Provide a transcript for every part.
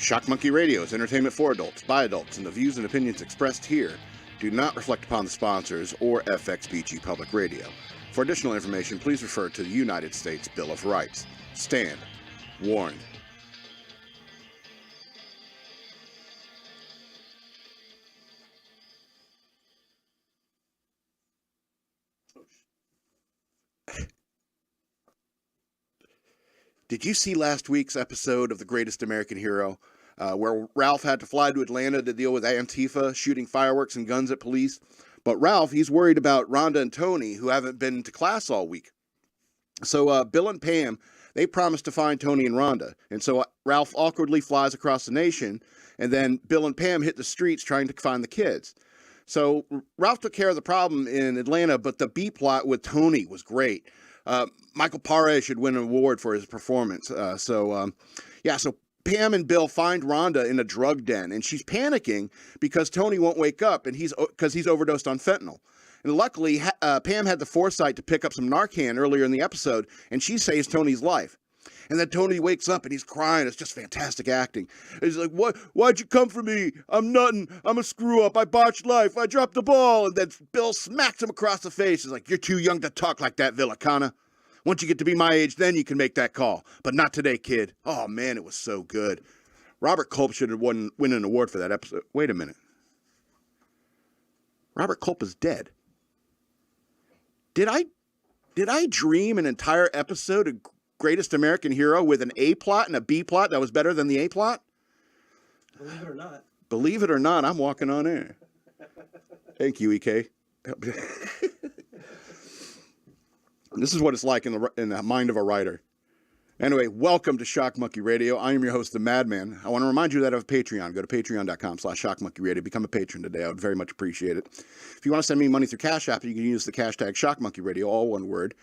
Shock Monkey Radio is entertainment for adults, by adults, and the views and opinions expressed here do not reflect upon the sponsors or FXBG Public Radio. For additional information, please refer to the United States Bill of Rights. Stand warned. Did you see last week's episode of The Greatest American Hero, where Ralph had to fly to Atlanta to deal with Antifa shooting fireworks and guns at police? But Ralph, he's worried about Rhonda and Tony, who haven't been to class all week. So Bill and Pam, they promised to find Tony and Rhonda. And so Ralph awkwardly flies across the nation, and then Bill and Pam hit the streets trying to find the kids. So Ralph took care of the problem in Atlanta, but the B plot with Tony was great. Michael Paré should win an award for his performance. So Pam and Bill find Rhonda in a drug den, and she's panicking because Tony won't wake up, and he's overdosed on fentanyl. And luckily, Pam had the foresight to pick up some Narcan earlier in the episode, and she saves Tony's life. And then Tony wakes up and he's crying. It's just fantastic acting. He's like, "What? Why'd you come for me? I'm nothing. I'm a screw up. I botched life. I dropped the ball." And then Bill smacks him across the face. He's like, "You're too young to talk like that, Villicana. Once you get to be my age, then you can make that call. But not today, kid." Oh, man, it was so good. Robert Culp should have win an award for that episode. Wait a minute. Robert Culp is dead. Did I dream an entire episode of Greatest American Hero with an A plot and a B plot that was better than the A plot? Believe it or not. Believe it or not, I'm walking on air. Thank you, EK. This is what it's like in the mind of a writer. Anyway, welcome to Shock Monkey Radio. I am your host, the Madman. I want to remind you that I have a Patreon. Go to patreon.com/shockmonkeyradio. Become a patron today. I would very much appreciate it. If you want to send me money through Cash App, you can use the hashtag shockmonkeyradio, all one word,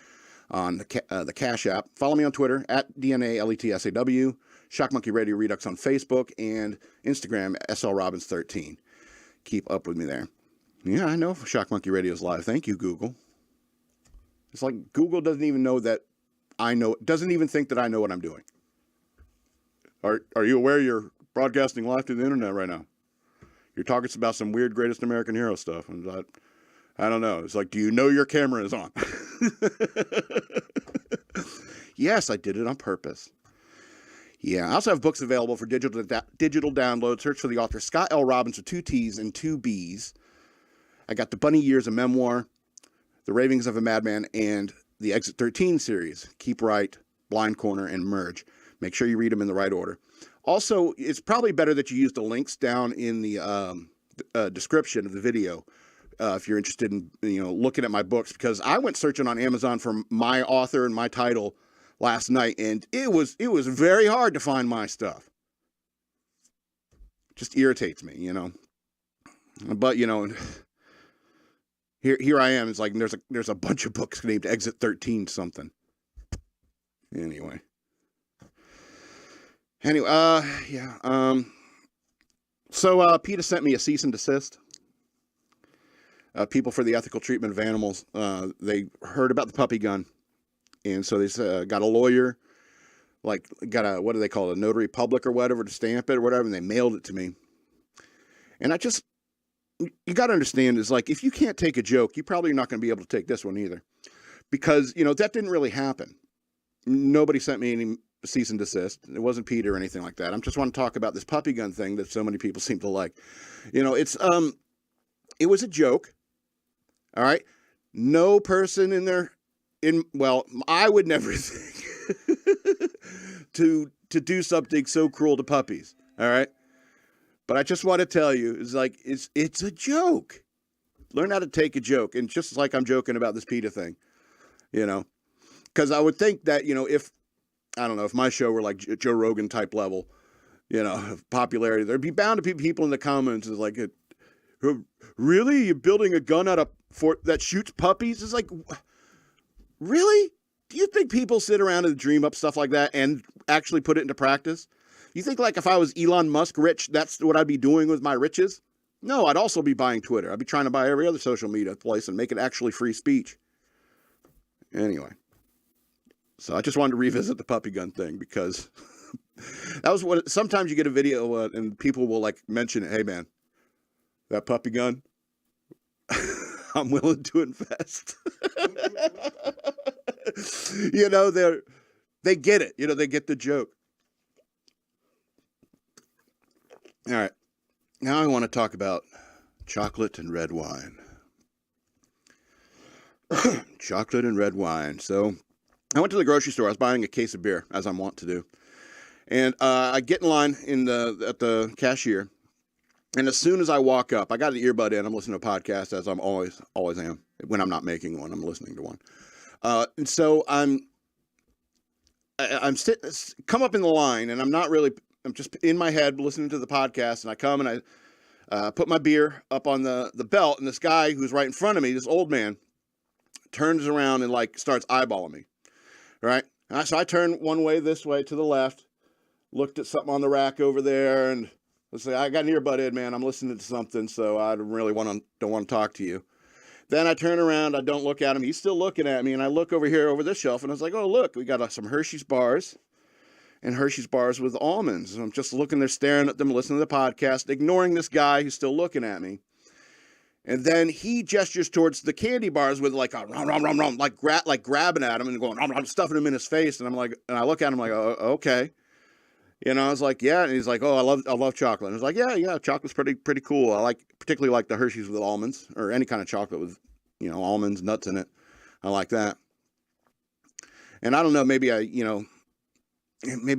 on the Cash App. Follow me on Twitter at DNALETSAW, Shock Monkey Radio Redux on Facebook, and Instagram, SLRobbins13. Keep up with me there. Yeah, I know Shock Monkey Radio is live. Thank you, Google. It's like Google doesn't even know that doesn't even think that I know what I'm doing. Are you aware you're broadcasting live to the internet right now? You're talking about some weird Greatest American Hero stuff. And I don't know. It's like, do you know your camera is on? Yes, I did it on purpose. Yeah, I also have books available for digital download. Search for the author Scott L. Robbins with 2 T's and 2 B's. I got The Bunny Years, a memoir, The Ravings of a Madman, and the Exit 13 series, Keep Right, Blind Corner, and Merge. Make sure you read them in the right order. Also, it's probably better that you use the links down in the description of the video if you're interested in looking at my books, because I went searching on Amazon for my author and my title last night, and it was very hard to find my stuff. Just irritates me, But Here I am. It's like there's a bunch of books named Exit 13 something. Anyway, yeah. So PETA sent me a cease and desist. People for the Ethical Treatment of Animals. They heard about the puppy gun, and so they got a lawyer, got a, what do they call it, a notary public or whatever, to stamp it or whatever, and they mailed it to me. And you got to understand, is like, if you can't take a joke, you probably are not going to be able to take this one either. Because, that didn't really happen. Nobody sent me any cease and desist. It wasn't Peter or anything like that. I just want to talk about this puppy gun thing that so many people seem to like. It was a joke. All right. No person I would never think to do something so cruel to puppies. All right. But I just want to tell you, it's a joke. Learn how to take a joke. And just like I'm joking about this PETA thing, because I would think that, if my show were like Joe Rogan type level, of popularity, there'd be bound to be people in the comments is like, really? You're building a gun that shoots puppies? It's like, really? Do you think people sit around and dream up stuff like that and actually put it into practice? You think if I was Elon Musk rich, that's what I'd be doing with my riches? No, I'd also be buying Twitter. I'd be trying to buy every other social media place and make it actually free speech. Anyway. So I just wanted to revisit the puppy gun thing because That was what. Sometimes you get a video and people will like mention it. Hey man, that puppy gun, I'm willing to invest. You know, they get it. You know, they get the joke. All right. Now I want to talk about chocolate and red wine. Chocolate and red wine. So I went to the grocery store. I was buying a case of beer, as I'm wont to do. And I get in line at the cashier. And as soon as I walk up, I got an earbud in. I'm listening to a podcast, as I'm always am. When I'm not making one, I'm listening to one. And so I'm sitting, come up in the line, and I'm just in my head listening to the podcast. And I come and I put my beer up on the belt, and this guy who's right in front of me, this old man, turns around and like starts eyeballing me. Right? So I turn one way, this way, to the left, looked at something on the rack over there, and let's say, I got an earbud in, man. I'm listening to something, so I really don't want to talk to you. Then I turn around. I don't look at him. He's still looking at me, and I look over here over this shelf, and I was like, oh, look, we got some Hershey's bars and Hershey's bars with almonds. And I'm just looking there, staring at them, listening to the podcast, ignoring this guy who's still looking at me. And then he gestures towards the candy bars with like a rum, rum, rum, rum, like grabbing at him and going, rum, rum, stuffing him in his face. And I'm like, and I look at him like, oh, okay. You know, I was like, yeah. And he's like, oh, I love chocolate. And I was like, yeah, chocolate's pretty cool. Particularly like the Hershey's with almonds, or any kind of chocolate with, you know, almonds, nuts in it. I like that. And I don't know, maybe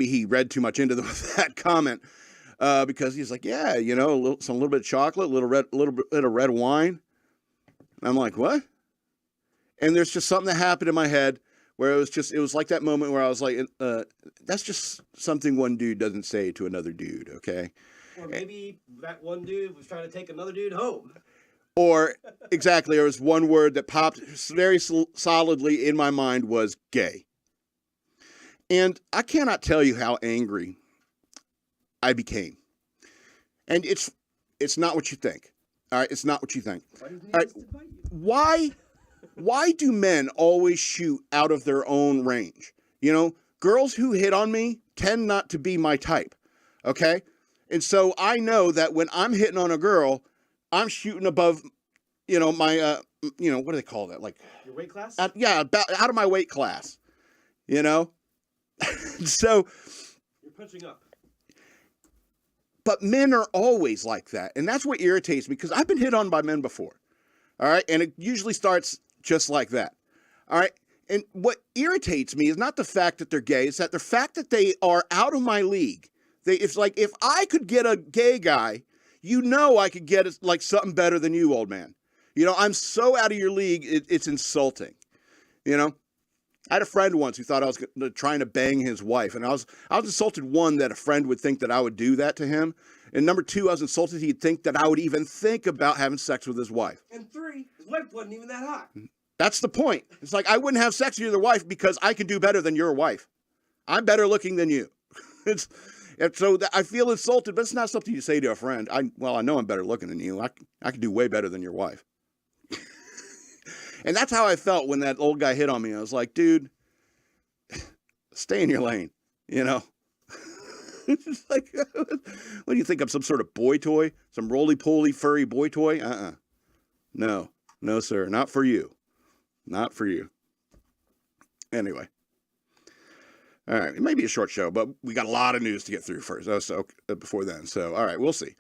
he read too much into that comment, because he's like, yeah, you know, a little bit of chocolate, a little bit of red wine. And I'm like, what? And there's just something that happened in my head where it was like that moment where I was like, that's just something one dude doesn't say to another dude, okay? Or maybe that one dude was trying to take another dude home. Or, exactly, there was one word that popped very solidly in my mind was gay. And I cannot tell you how angry I became. And it's not what you think. All right, it's not what you think. Why doesn't he All right, just invite you? why do men always shoot out of their own range? You know, girls who hit on me tend not to be my type, okay? And so I know that when I'm hitting on a girl, I'm shooting above, you know, my, what do they call that? Like, Your weight class? about out of my weight class, you know? So, You're punching up. but men are always like that. And that's what irritates me, because I've been hit on by men before. All right. And it usually starts just like that. All right. And what irritates me is not the fact that they're gay, it's that the fact that they are out of my league. It's like, if I could get a gay guy, you know, I could get like something better than you, old man. You know, I'm so out of your league, it's insulting. You know, I had a friend once who thought I was trying to bang his wife. And I was insulted, one, that a friend would think that I would do that to him. And number two, I was insulted he'd think that I would even think about having sex with his wife. And three, his wife wasn't even that hot. That's the point. It's like, I wouldn't have sex with your wife because I can do better than your wife. I'm better looking than you. So I feel insulted, but it's not something you say to a friend. I know I'm better looking than you. I can do way better than your wife. And that's how I felt when that old guy hit on me. I was like, dude, stay in your lane, you know? It's like, what do you think? I'm some sort of boy toy? Some roly-poly furry boy toy? No, sir. Not for you. Not for you. Anyway. All right. It may be a short show, but we got a lot of news to get through first. Before then. So, all right. We'll see.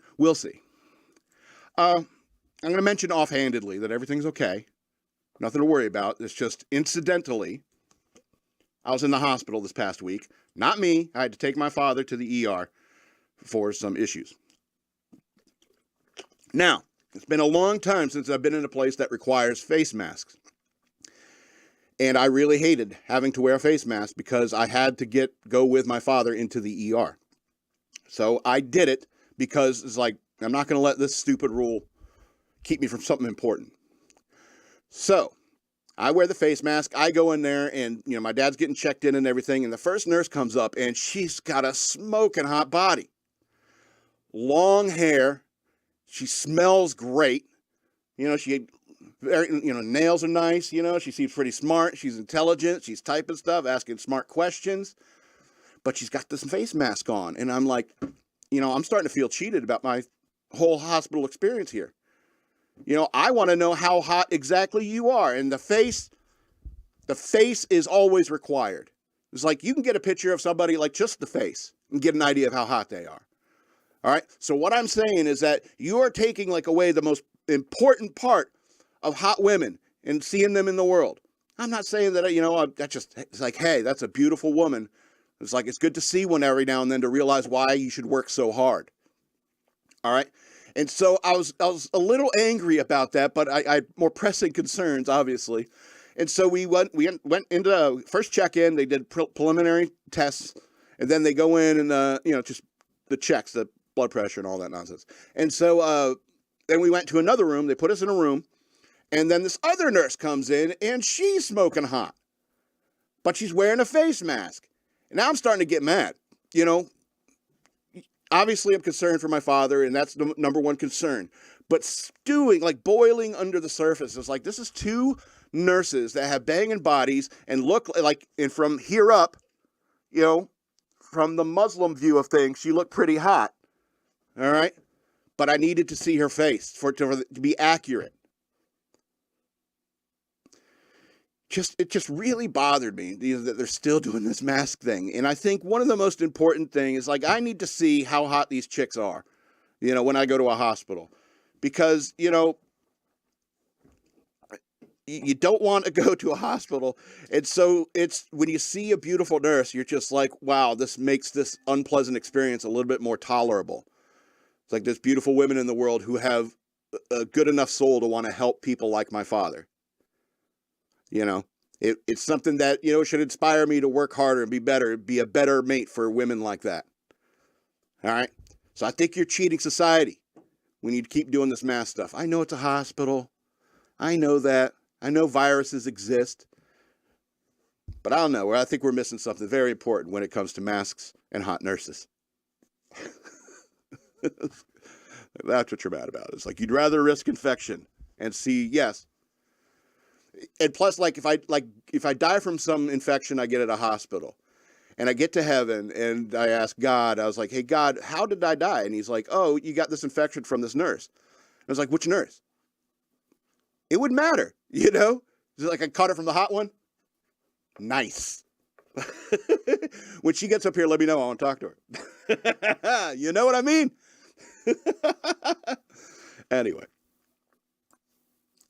I'm going to mention offhandedly that everything's okay. Nothing to worry about. It's just incidentally, I was in the hospital this past week. Not me. I had to take my father to the ER for some issues. Now, it's been a long time since I've been in a place that requires face masks. And I really hated having to wear a face mask because I had to go with my father into the ER. So I did it because it's like, I'm not going to let this stupid rule keep me from something important. So I wear the face mask. I go in there and, you know, my dad's getting checked in and everything. And the first nurse comes up and she's got a smoking hot body. Long hair. She smells great. You know, nails are nice. You know, she seems pretty smart. She's intelligent. She's typing stuff, asking smart questions. but she's got this face mask on. And I'm like, I'm starting to feel cheated about my whole hospital experience here. I want to know how hot exactly you are. And the face is always required. It's like you can get a picture of somebody, like just the face, and get an idea of how hot they are. All right. So what I'm saying is that you are taking like away the most important part of hot women and seeing them in the world. I'm not saying that, it's like, hey, that's a beautiful woman. It's like, it's good to see one every now and then to realize why you should work so hard. All right. And so I was a little angry about that, but I had more pressing concerns, obviously. And so we went into first check-in. They did preliminary tests, and then they go in and, just the checks, the blood pressure and all that nonsense. And so then we went to another room. They put us in a room, and then this other nurse comes in, and she's smoking hot, but she's wearing a face mask. And now I'm starting to get mad. Obviously I'm concerned for my father, and that's the number one concern. But stewing, like boiling under the surface, is like, this is two nurses that have banging bodies and look like, and from here up, from the Muslim view of things, she looked pretty hot. All right. But I needed to see her face for it to be accurate. It just really bothered me that they're still doing this mask thing. And I think one of the most important things is, like, I need to see how hot these chicks are, when I go to a hospital. Because, you don't want to go to a hospital. And so it's when you see a beautiful nurse, you're just like, wow, this makes this unpleasant experience a little bit more tolerable. It's like there's beautiful women in the world who have a good enough soul to want to help people like my father. It's something that, should inspire me to work harder and be a better mate for women like that. All right. So I think you're cheating society when you keep doing this mask stuff. I know it's a hospital. I know that. I know viruses exist. But I don't know. I think we're missing something very important when it comes to masks and hot nurses. That's what you're mad about. It's like, you'd rather risk infection and see, yes. And plus, like, if I die from some infection I get at a hospital, and I get to heaven and I ask God, I was like, hey, God, how did I die? And he's like, oh, you got this infection from this nurse. I was like, which nurse? It would matter, It's like, I caught it from the hot one. Nice. When she gets up here, let me know. I want to talk to her. You know what I mean? Anyway.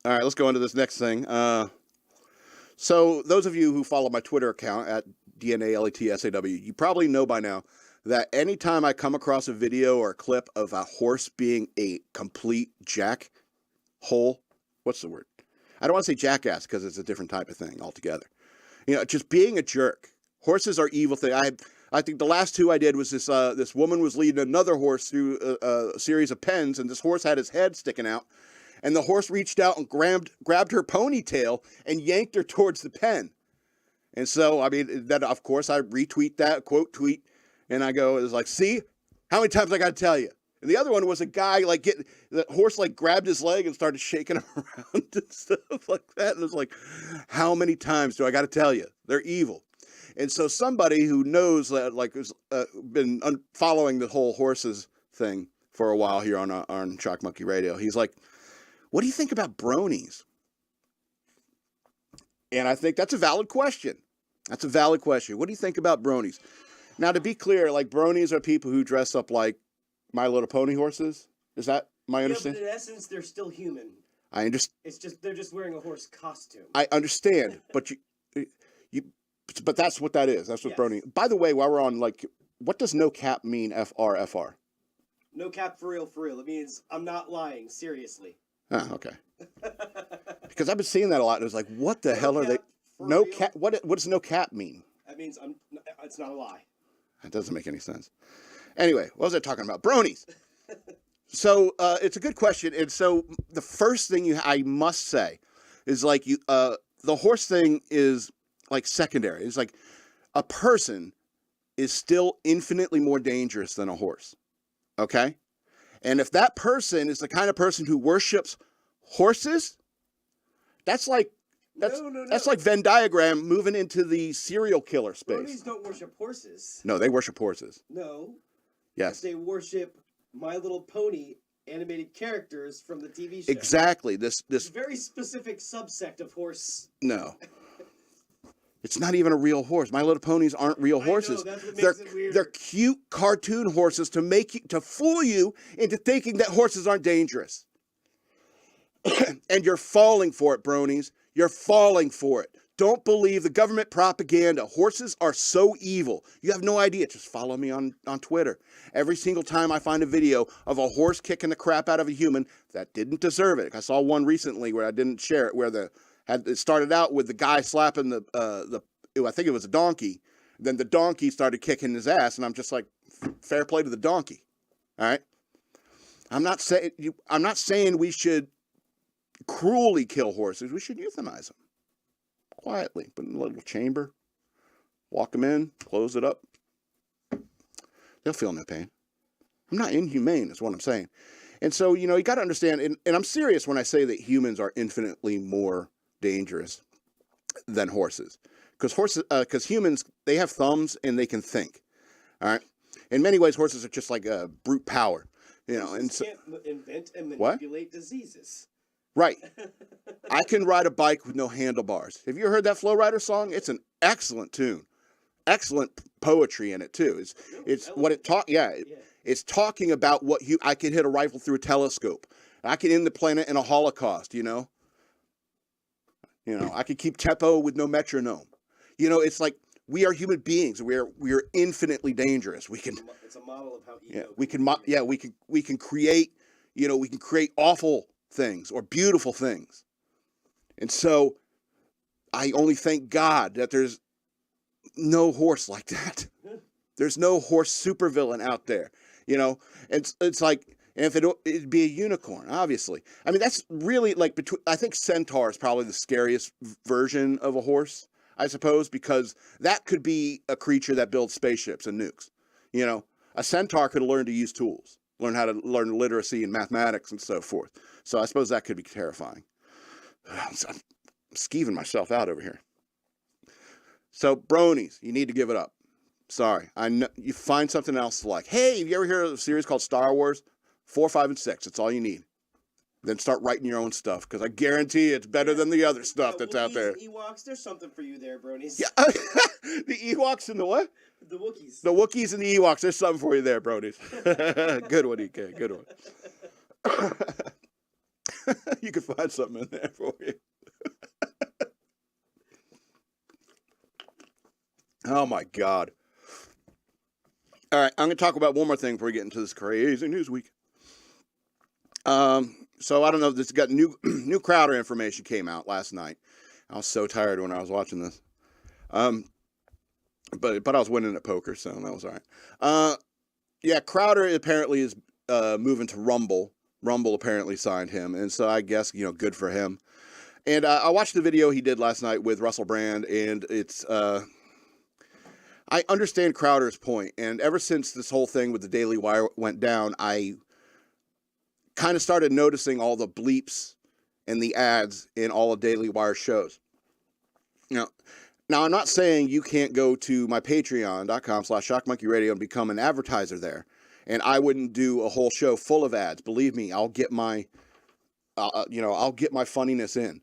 All right, let's go into this next thing. So those of you who follow my Twitter account at DNALETSAW, you probably know by now that anytime I come across a video or a clip of a horse being a complete jackhole, what's the word? I don't want to say jackass because it's a different type of thing altogether. Just being a jerk. Horses are evil thing. I think the last two I did was this woman was leading another horse through a series of pens, and this horse had his head sticking out. And the horse reached out and grabbed her ponytail and yanked her towards the pen. And so, then of course I retweet that, quote tweet, and I go, it's like, see, how many times I got to tell you? And the other one was a guy, the horse, grabbed his leg and started shaking him around and stuff like that. And it was like, how many times do I got to tell you? They're evil. And so somebody who knows that, has been following the whole horses thing for a while here on Shock Monkey Radio, he's like, what do you think about bronies? And I think that's a valid question. That's a valid question. What do you think about bronies? Now, to be clear, bronies are people who dress up like My Little Pony horses. Is that my understanding? But in essence, they're still human. I understand. It's just they're just wearing a horse costume. I understand, but but that's what that is. That's what brony. By the way, while we're on, what does no cap mean? FR. No cap for real. It means I'm not lying. Seriously. Oh, okay. Because I've been seeing that a lot. And it's like, what the hell are they? No cap. What does no cap mean? That means it's not a lie. That doesn't make any sense. Anyway, what was I talking about? Bronies. So it's a good question. And so the first thing I must say is the horse thing is secondary. It's like a person is still infinitely more dangerous than a horse. Okay? And if that person is the kind of person who worships horses, that's like That's like Venn diagram moving into the serial killer space. Bronies don't worship horses. No, they worship horses. No. Yes. They worship My Little Pony animated characters from the TV show. Exactly. This very specific subsect of horse. No. It's not even a real horse. My Little Ponies aren't real horses. I know, that's what makes it weird. They're cute cartoon horses to fool you into thinking that horses aren't dangerous. And you're falling for it, bronies. You're falling for it. Don't believe the government propaganda. Horses are so evil. You have no idea. Just follow me on Twitter. Every single time I find a video of a horse kicking the crap out of a human that didn't deserve it. I saw one recently where I didn't share it, where it started out with the guy slapping I think it was a donkey. Then the donkey started kicking his ass, and I'm just like, fair play to the donkey. All right? I'm not saying we should cruelly kill horses. We should euthanize them. Quietly, put in a little chamber, walk them in, close it up. They'll feel no pain. I'm not inhumane, is what I'm saying. And so, you got to understand, and I'm serious when I say that humans are infinitely more dangerous than horses. Because humans, they have thumbs and they can think. All right? In many ways, horses are just like a brute power. And so, can't invent and manipulate diseases. Right. I can ride a bike with no handlebars. Have you heard that Flow Rider song? It's an excellent tune. Excellent poetry in it, too. It's what it taught. Yeah. It's talking about I can hit a rifle through a telescope. I can end the planet in a holocaust, I could keep tempo with no metronome. It's like we are human beings. We are infinitely dangerous. We can. It's a model of how ego. Yeah, we can create. We can create awful things or beautiful things. And so I only thank God that there's no horse like that. There's no horse supervillain out there, it's like, and if it'd be a unicorn, obviously. I mean, that's really like I think centaur is probably the scariest version of a horse, I suppose, because that could be a creature that builds spaceships and nukes. A centaur could learn to use tools, learn literacy and mathematics and so forth. So I suppose that could be terrifying. I'm skeeving myself out over here. So, bronies, you need to give it up. Sorry. I know you find something else to like. Hey, have you ever heard of a series called Star Wars? 4, 5, and 6. That's all you need. Then start writing your own stuff, because I guarantee it's better than the other stuff that's out there. Ewoks, there's something for you there, bronies. Yeah. The Ewoks and the what? The Wookiees. The Wookiees and the Ewoks. There's something for you there, bronies. Good one, EK. Good one. You can find something in there for you. Oh my God. All right, I'm going to talk about one more thing before we get into this crazy news week. So I don't know if this got new Crowder information came out last night. I was so tired when I was watching this. But I was winning at poker, so that was all right. Yeah, Crowder apparently is moving to Rumble. Rumble apparently signed him, and so I guess, good for him. And I watched the video he did last night with Russell Brand, and it's I understand Crowder's point, and ever since this whole thing with the Daily Wire went down, I kind of started noticing all the bleeps and the ads in all of Daily Wire shows. Now I'm not saying you can't go to my patreon.com/shockmonkeyradio and become an advertiser there. And I wouldn't do a whole show full of ads. Believe me, I'll get my funniness in.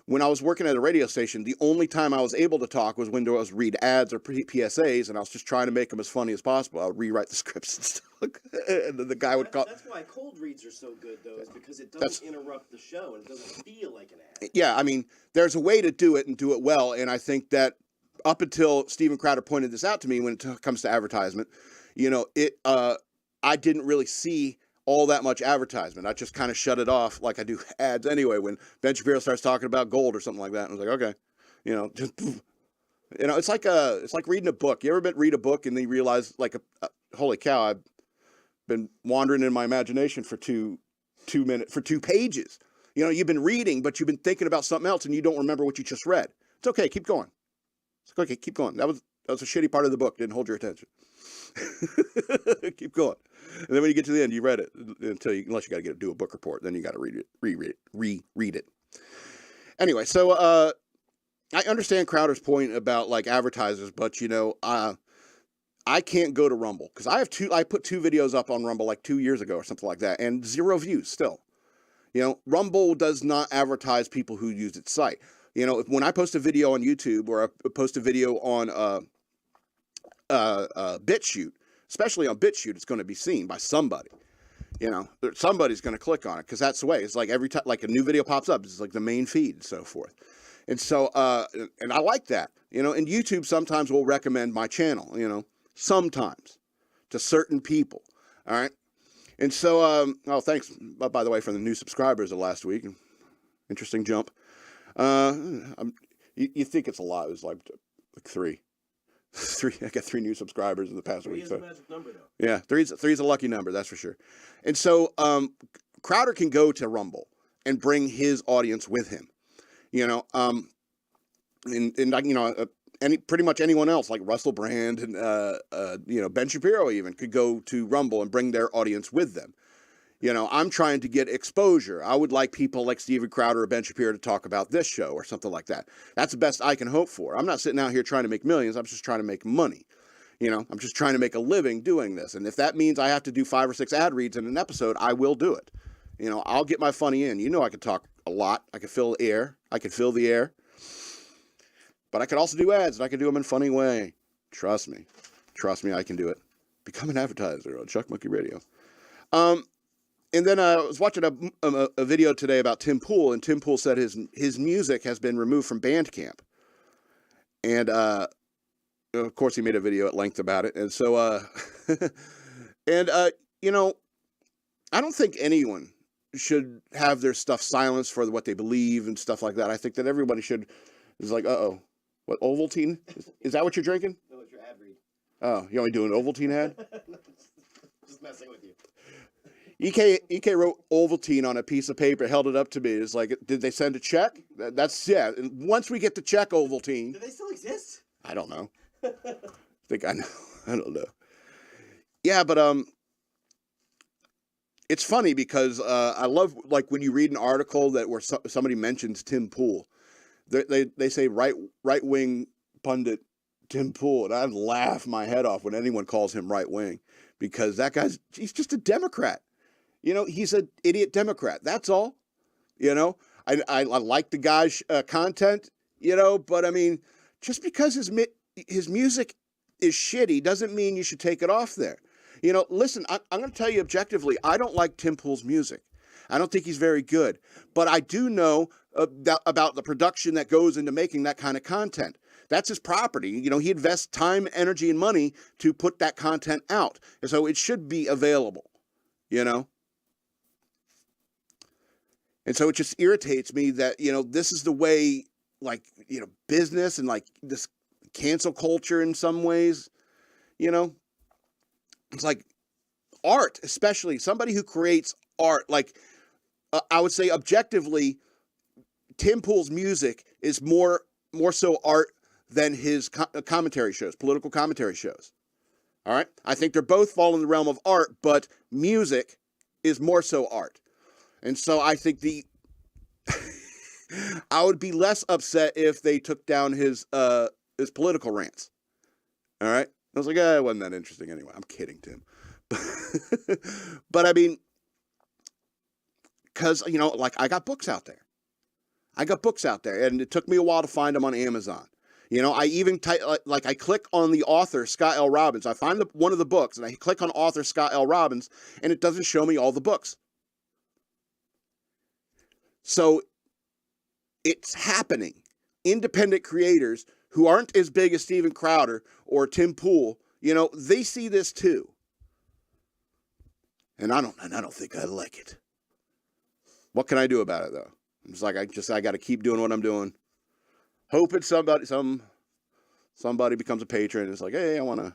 When I was working at a radio station, the only time I was able to talk was when I was read ads or PSAs, and I was just trying to make them as funny as possible. I would rewrite the scripts and stuff. And then the guy would call. That's why cold reads are so good, though, is because it doesn't interrupt the show and it doesn't feel like an ad. Yeah, I mean, there's a way to do it and do it well, and I think that up until Steven Crowder pointed this out to me when it comes to advertisement, I didn't really see all that much advertisement. I just kind of shut it off like I do ads anyway. When Ben Shapiro starts talking about gold or something like that, and I was like, okay, it's like reading a book. You ever read a book and then you realize, like, holy cow, I've been wandering in my imagination for two pages. You've been reading, but you've been thinking about something else, and you don't remember what you just read. It's okay, keep going. It's okay, keep going. That was a shitty part of the book. Didn't hold your attention. Keep going. And then when you get to the end, you read it unless you got to do a book report. Then you got to reread it. Anyway, so I understand Crowder's point about like advertisers, but you know, I can't go to Rumble because I put 2 videos up on Rumble like 2 years ago or something like that, and 0 views still. You know, Rumble does not advertise people who use its site. You know, when I post a video on YouTube or I post a video on BitChute, especially on BitChute, it's going to be seen by somebody. You know, somebody's going to click on it because that's the way. It's like every time, like a new video pops up, it's like the main feed and so forth. And so, and I like that. You know, and YouTube sometimes will recommend my channel. You know, sometimes to certain people. All right. And so, oh, thanks, by the way, for the new subscribers of last week. Interesting jump. You think it's a lot. It was like 3. I got 3 new subscribers in the past week. Is so. the magic number, though. Yeah, three's a lucky number, that's for sure. And so, Crowder can go to Rumble and bring his audience with him. You know, and you know, pretty much anyone else like Russell Brand and you know, Ben Shapiro even could go to Rumble and bring their audience with them. You know, I'm trying to get exposure. I would like people like Steven Crowder or Ben Shapiro to talk about this show or something like that. That's the best I can hope for. I'm not sitting out here trying to make millions. I'm just trying to make money. You know, I'm just trying to make a living doing this. And if that means I have to do 5 or 6 ad reads in an episode, I will do it. You know, I'll get my funny in. You know, I can talk a lot. I can fill air. I can fill the air. But I could also do ads, and I can do them in a funny way. Trust me. Trust me, I can do it. Become an advertiser on Shock Monkey Radio. And then I was watching a video today about Tim Pool, and Tim Pool said his music has been removed from Bandcamp. And, of course, he made a video at length about it. And so, you know, I don't think anyone should have their stuff silenced for what they believe and stuff like that. I think that everybody is like, uh-oh. What, Ovaltine? Is that what you're drinking? No, it's your ad read. Oh, you only do an Ovaltine ad? Just messing with you. EK wrote Ovaltine on a piece of paper, held it up to me. It's like, did they send a check? That's, yeah. And once we get the check, Ovaltine. Do they still exist? I don't know. I think I know. I don't know. Yeah, but it's funny because I love, like, when you read an article where somebody mentions Tim Pool. They say right-wing pundit Tim Pool, and I laugh my head off when anyone calls him right-wing because he's just a Democrat. You know, he's an idiot Democrat. That's all. You know, I like the guy's content, you know, but I mean, just because his music is shitty doesn't mean you should take it off there. You know, listen, I'm going to tell you objectively, I don't like Tim Pool's music. I don't think he's very good, but I do know about the production that goes into making that kind of content. That's his property. You know, he invests time, energy, and money to put that content out. And so it should be available, you know? And so it just irritates me that, you know, this is the way, like, you know, business and like this cancel culture in some ways, you know? It's like art, especially somebody who creates art, like I would say objectively, Tim Pool's music is more so art than his commentary shows, political commentary shows. All right? I think they're both fall in the realm of art, but music is more so art. And so I think I would be less upset if they took down his political rants. All right? I was like, it wasn't that interesting anyway. I'm kidding, Tim. But I mean, because, you know, like I got books out there. And it took me a while to find them on Amazon. You know, I even I click on the author, Scott L. Robbins. I find one of the books, and I click on author Scott L. Robbins, and it doesn't show me all the books. So it's happening. Independent creators who aren't as big as Steven Crowder or Tim Pool, you know, they see this too. And I don't think I like it. What can I do about it though? It's like I got to keep doing what I'm doing. Hoping somebody becomes a patron. It's like, hey, I want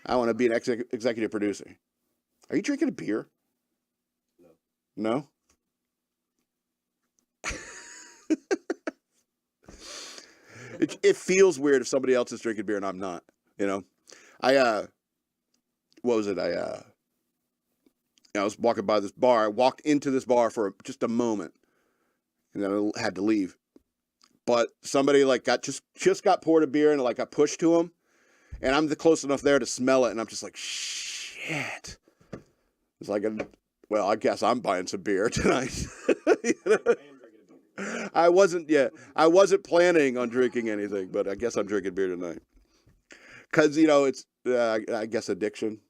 to be an executive producer. Are you drinking a beer? No. It feels weird if somebody else is drinking beer and I'm not. You know, what was it? I was walking by this bar. I walked into this bar for just a moment. and then I had to leave. But somebody like just got poured a beer and like I pushed to him, and I'm close enough there to smell it, and I'm just like, shit. It's like, well, I guess I'm buying some beer tonight. You know? I wasn't planning on drinking anything, but I guess I'm drinking beer tonight. Cause it's I guess addiction.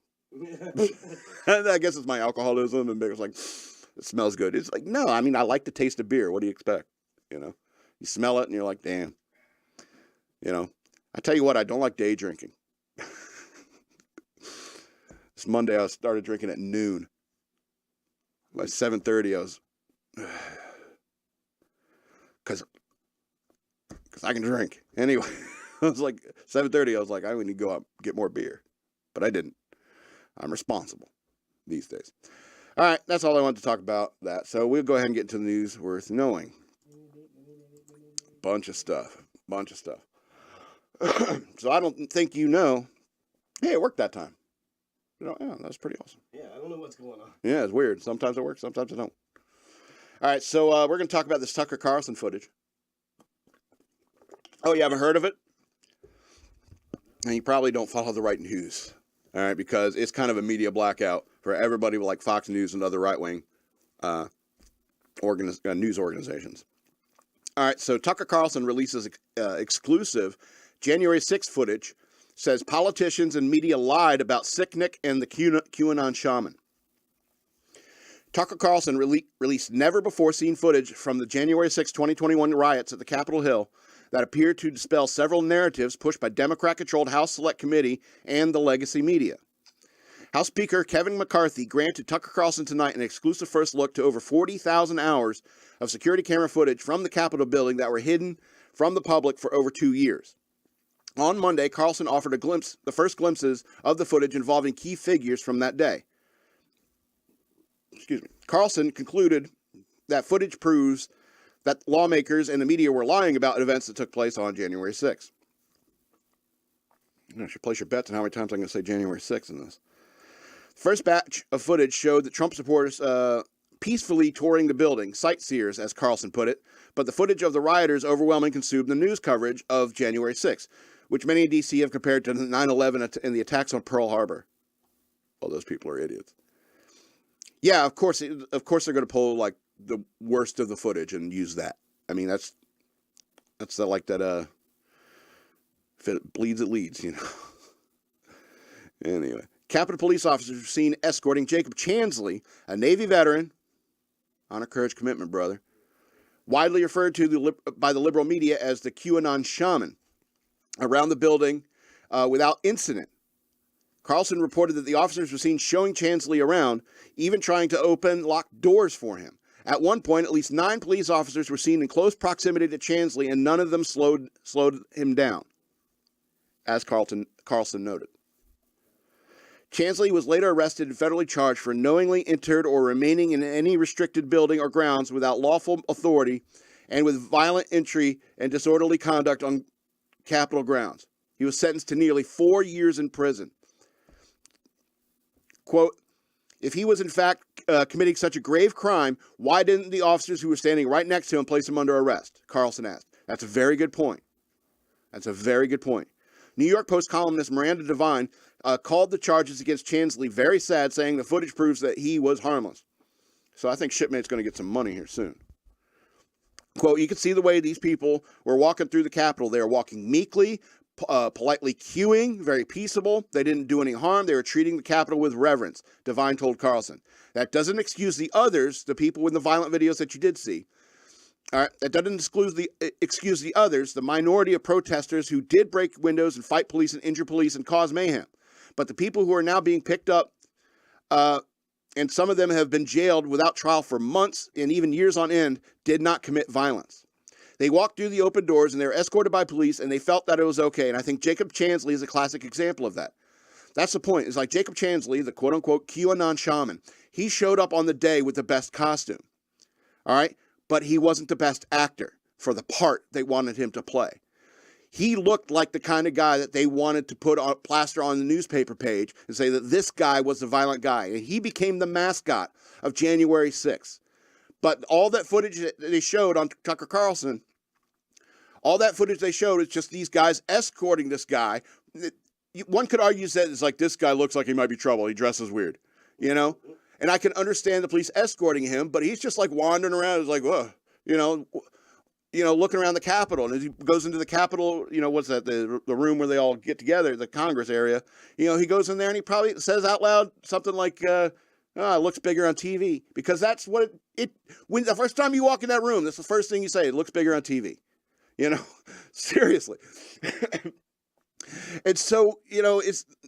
I guess it's my alcoholism, and it's like, it smells good. It's like, no, I mean, I like the taste of beer. What do you expect? You smell it and you're like, damn. I tell you what, I don't like day drinking. This Monday I started drinking at noon. By 7:30 I was, cause I can drink. Anyway, I was like 7:30. I was like, I need to go out and get more beer, but I didn't. I'm responsible these days. All right, that's all I wanted to talk about that. So we'll go ahead and get into the news worth knowing. Bunch of stuff. So I don't think hey, it worked that time. Yeah, that was pretty awesome. Yeah, I don't know what's going on. Yeah, it's weird. Sometimes it works, sometimes it don't. All right, so we're going to talk about this Tucker Carlson footage. Oh, you haven't heard of it? And you probably don't follow the right news. All right, because it's kind of a media blackout for everybody like Fox News and other right-wing news organizations. All right, so Tucker Carlson releases exclusive January 6th footage, says politicians and media lied about Sicknick and the QAnon shaman. Tucker Carlson released never-before-seen footage from the January 6, 2021 riots at the Capitol Hill that appeared to dispel several narratives pushed by Democrat-controlled House Select Committee and the legacy media. House Speaker Kevin McCarthy granted Tucker Carlson tonight an exclusive first look to over 40,000 hours of security camera footage from the Capitol building that were hidden from the public for over 2 years. On Monday, Carlson offered the first glimpses of the footage involving key figures from that day. Carlson concluded that footage proves that lawmakers and the media were lying about events that took place on January 6th. You should place your bets on how many times I'm going to say January 6th in this. First batch of footage showed that Trump supporters peacefully touring the building, sightseers, as Carlson put it, but the footage of the rioters overwhelmingly consumed the news coverage of January 6th, which many in D.C. have compared to 9/11 and the attacks on Pearl Harbor. Well, those people are idiots. Yeah, of course they're going to pull like the worst of the footage and use that. I mean, that's like that. If it bleeds, it leads. Anyway, Capitol police officers were seen escorting Jacob Chansley, a Navy veteran, honor, courage, commitment, brother, widely referred to by the liberal media as the QAnon shaman, around the building without incident. Carlson reported that the officers were seen showing Chansley around, even trying to open locked doors for him. At one point, at least 9 police officers were seen in close proximity to Chansley, and none of them slowed him down, as Carlson noted. Chansley was later arrested and federally charged for knowingly entered or remaining in any restricted building or grounds without lawful authority and with violent entry and disorderly conduct on Capitol grounds. He was sentenced to nearly 4 years in prison. Quote, if he was in fact committing such a grave crime, why didn't the officers who were standing right next to him place him under arrest? Carlson asked. That's a very good point. New York Post columnist Miranda Devine called the charges against Chansley very sad, saying the footage proves that he was harmless. So I think Shipmate's going to get some money here soon. Quote, you can see the way these people were walking through the Capitol. They were walking meekly, politely queuing, very peaceable. They didn't do any harm. They were treating the Capitol with reverence, Devine told Carlson. That doesn't excuse the others, the people in the violent videos that you did see. All right, that doesn't excuse the others, the minority of protesters who did break windows and fight police and injure police and cause mayhem. But the people who are now being picked up, and some of them have been jailed without trial for months and even years on end, did not commit violence. They walked through the open doors and they were escorted by police and they felt that it was okay. And I think Jacob Chansley is a classic example of that. That's the point. It's like Jacob Chansley, the quote-unquote QAnon shaman. He showed up on the day with the best costume. All right? But he wasn't the best actor for the part they wanted him to play. He looked like the kind of guy that they wanted to put on plaster on the newspaper page and say that this guy was the violent guy. And he became the mascot of January 6th. But all that footage that they showed on Tucker Carlson, all that footage they showed is just these guys escorting this guy. One could argue that it's like, this guy looks like he might be trouble. He dresses weird, you know? And I can understand the police escorting him, but he's just like wandering around. It's like, whoa, you know, looking around the Capitol. And as he goes into the Capitol, you know, what's that, the room where they all get together, the Congress area, you know, he goes in there and he probably says out loud something like, it looks bigger on TV. Because that's what when the first time you walk in that room, that's the first thing you say, it looks bigger on TV. You know, seriously. And so, you know,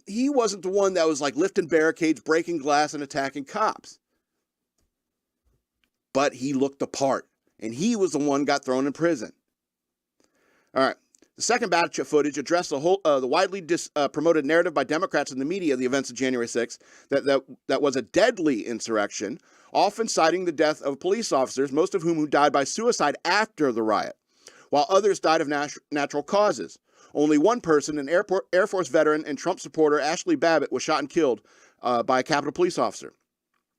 he wasn't the one that was like lifting barricades, breaking glass, and attacking cops. But he looked the part, and he was the one got thrown in prison. All right. The second batch of footage addressed the widely promoted narrative by Democrats in the media of the events of January 6th that was a deadly insurrection, often citing the death of police officers, most of whom died by suicide after the riot, while others died of natural causes. Only one person, an Air Force veteran and Trump supporter, Ashley Babbitt, was shot and killed by a Capitol Police officer.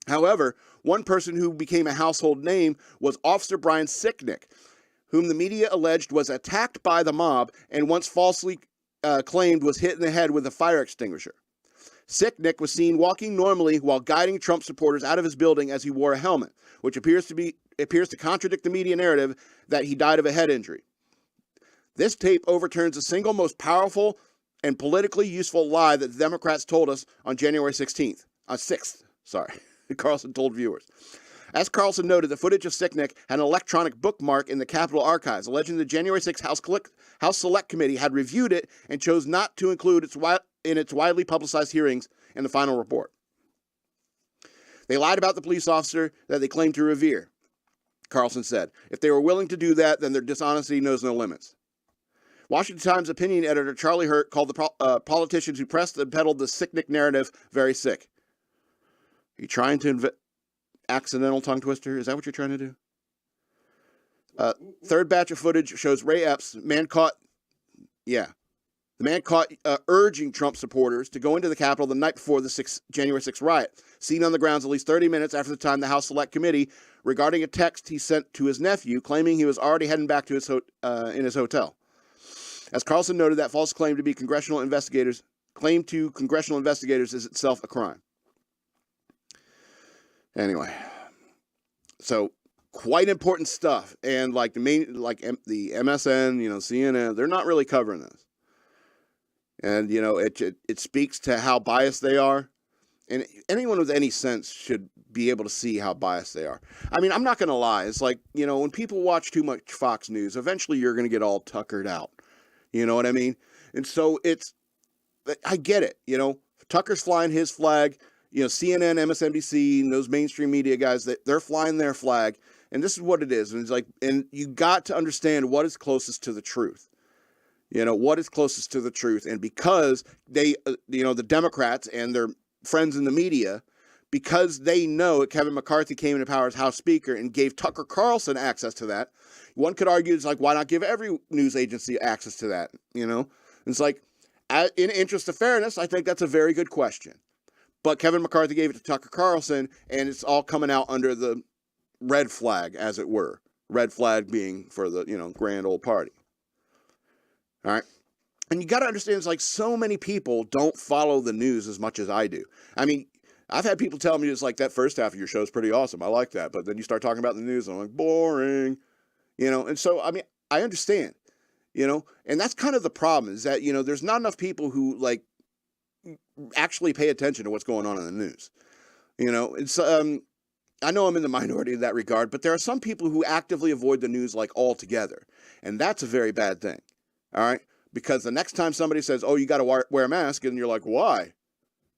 However, one person who became a household name was Officer Brian Sicknick, whom the media alleged was attacked by the mob and once falsely claimed was hit in the head with a fire extinguisher. Sicknick was seen walking normally while guiding Trump supporters out of his building as he wore a helmet, which appears to contradict the media narrative that he died of a head injury. This tape overturns the single most powerful and politically useful lie that the Democrats told us on January 6th. Carlson told viewers. As Carlson noted, the footage of Sicknick had an electronic bookmark in the Capitol archives, alleging the January 6th House Select Committee had reviewed it and chose not to include in its widely publicized hearings in the final report. They lied about the police officer that they claimed to revere, Carlson said. If they were willing to do that, then their dishonesty knows no limits. Washington Times opinion editor Charlie Hurt called the politicians who pressed and peddled the Sicknick narrative very sick. Are you trying to accidental tongue twister? Is that what you're trying to do? Third batch of footage shows Ray Epps, the man caught urging Trump supporters to go into the Capitol the night before the January 6th riot, seen on the grounds at least 30 minutes after the time the House Select Committee regarding a text he sent to his nephew claiming he was already heading back to in his hotel. As Carlson noted, that false claim to congressional investigators is itself a crime. Anyway, so quite important stuff, and like the MSN, you know, CNN, they're not really covering this, and you know, it speaks to how biased they are, and anyone with any sense should be able to see how biased they are. I mean, I'm not going to lie. It's like, you know, when people watch too much Fox News, eventually you're going to get all tuckered out. You know what I mean? And so I get it. You know, Tucker's flying his flag. You know, CNN, MSNBC, and those mainstream media guys, they're flying their flag. And this is what it is. And it's like, and you got to understand what is closest to the truth. You know, what is closest to the truth. And because they, you know, the Democrats and their friends in the media, because they know Kevin McCarthy came into power as House Speaker and gave Tucker Carlson access to that, one could argue it's like, why not give every news agency access to that? You know, it's like, in interest of fairness, I think that's a very good question. But Kevin McCarthy gave it to Tucker Carlson, and it's all coming out under the red flag, as it were. Red flag being for the, you know, grand old party. All right. And you got to understand, it's like so many people don't follow the news as much as I do. I mean, I've had people tell me it's like, that first half of your show is pretty awesome. I like that. But then you start talking about the news, and I'm like, boring. You know, and so, I mean, I understand, you know, and that's kind of the problem is that, you know, there's not enough people who like actually pay attention to what's going on in the news. You know, it's, I know I'm in the minority in that regard, but there are some people who actively avoid the news like altogether. And that's a very bad thing. All right. Because the next time somebody says, oh, you got to wear a mask, and you're like, why?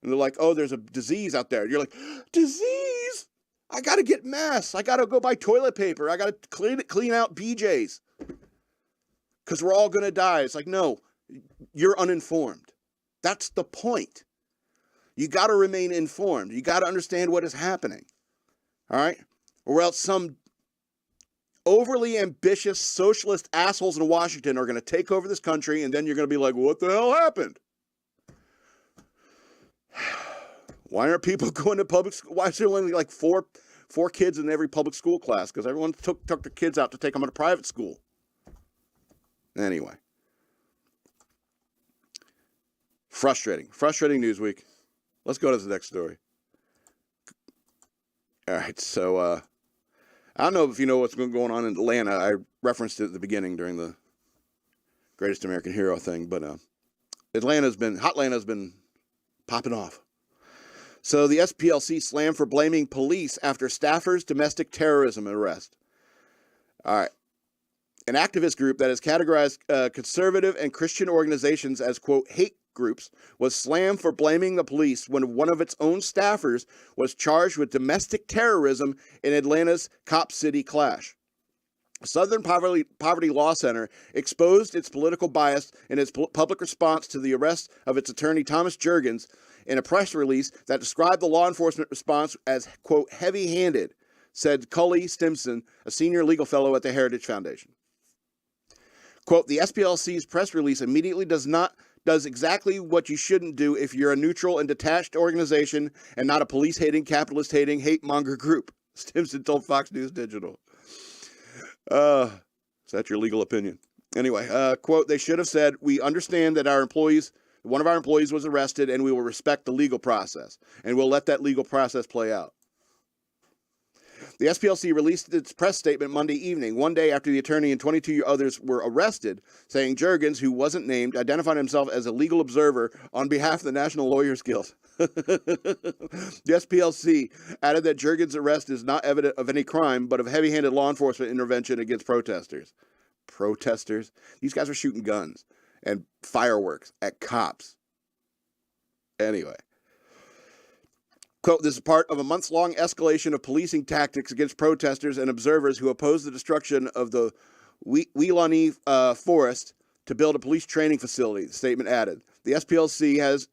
And they're like, oh, there's a disease out there. You're like, disease? I got to get masks. I got to go buy toilet paper. I got to clean out BJ's because we're all going to die. It's like, no, you're uninformed. That's the point. You got to remain informed. You got to understand what is happening. All right? Or else some overly ambitious socialist assholes in Washington are going to take over this country, and then you're going to be like, what the hell happened? Why aren't people going to public school? Why is there only like four 4 kids in every public school class because everyone took their kids out to take them to private school. Anyway. Frustrating news week. Let's go to the next story. All right, so I don't know if you know what's going on in Atlanta. I referenced it at the beginning during the Greatest American Hero thing, but Hotlanta's been popping off. So the SPLC slammed for blaming police after staffer's domestic terrorism arrest. All right. An activist group that has categorized conservative and Christian organizations as, quote, hate groups was slammed for blaming the police when one of its own staffers was charged with domestic terrorism in Atlanta's Cop City clash. Southern Poverty Law Center exposed its political bias in its public response to the arrest of its attorney Thomas Jurgens in a press release that described the law enforcement response as, quote, heavy-handed, said Cully Stimson, a senior legal fellow at the Heritage Foundation. Quote, the SPLC's press release immediately does exactly what you shouldn't do if you're a neutral and detached organization and not a police-hating, capitalist-hating, hate-monger group, Stimson told Fox News Digital. Is that your legal opinion? Anyway, quote, they should have said, we understand that one of our employees was arrested and we will respect the legal process and we'll let that legal process play out. The SPLC released its press statement Monday evening, one day after the attorney and 22 others were arrested, saying Jurgens, who wasn't named, identified himself as a legal observer on behalf of the National Lawyers Guild. The SPLC added that Jurgens' arrest is not evidence of any crime, but of heavy-handed law enforcement intervention against protesters. Protesters? These guys are shooting guns and fireworks at cops. Anyway. Quote, this is part of a months-long escalation of policing tactics against protesters and observers who oppose the destruction of the Weelaunee forest to build a police training facility, the statement added. The SPLC has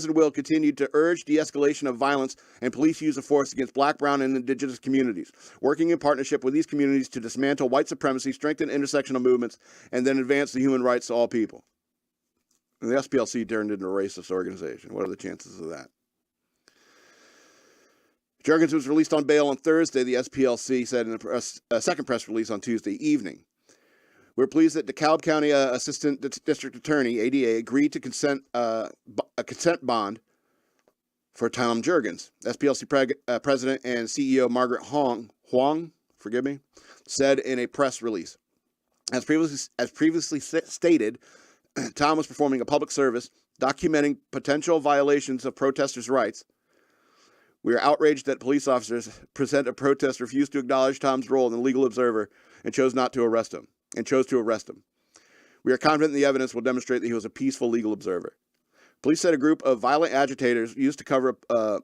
and will continue to urge de-escalation of violence and police use of force against Black, Brown, and Indigenous communities, working in partnership with these communities to dismantle white supremacy, strengthen intersectional movements, and then advance the human rights to all people. And the SPLC turned into a racist organization. What are the chances of that? Jurgens was released on bail on Thursday, the SPLC said in a second press release on Tuesday evening. We're pleased that DeKalb County Assistant District Attorney, ADA, agreed to a consent bond for Tom Jurgens. SPLC President and CEO Margaret Huang, said in a press release. As previously stated, Tom was performing a public service documenting potential violations of protesters' rights. We are outraged that police officers present a protest refused to acknowledge Tom's role in the legal observer and chose to arrest him. We are confident the evidence will demonstrate that he was a peaceful legal observer. Police said a group of violent agitators used to cover a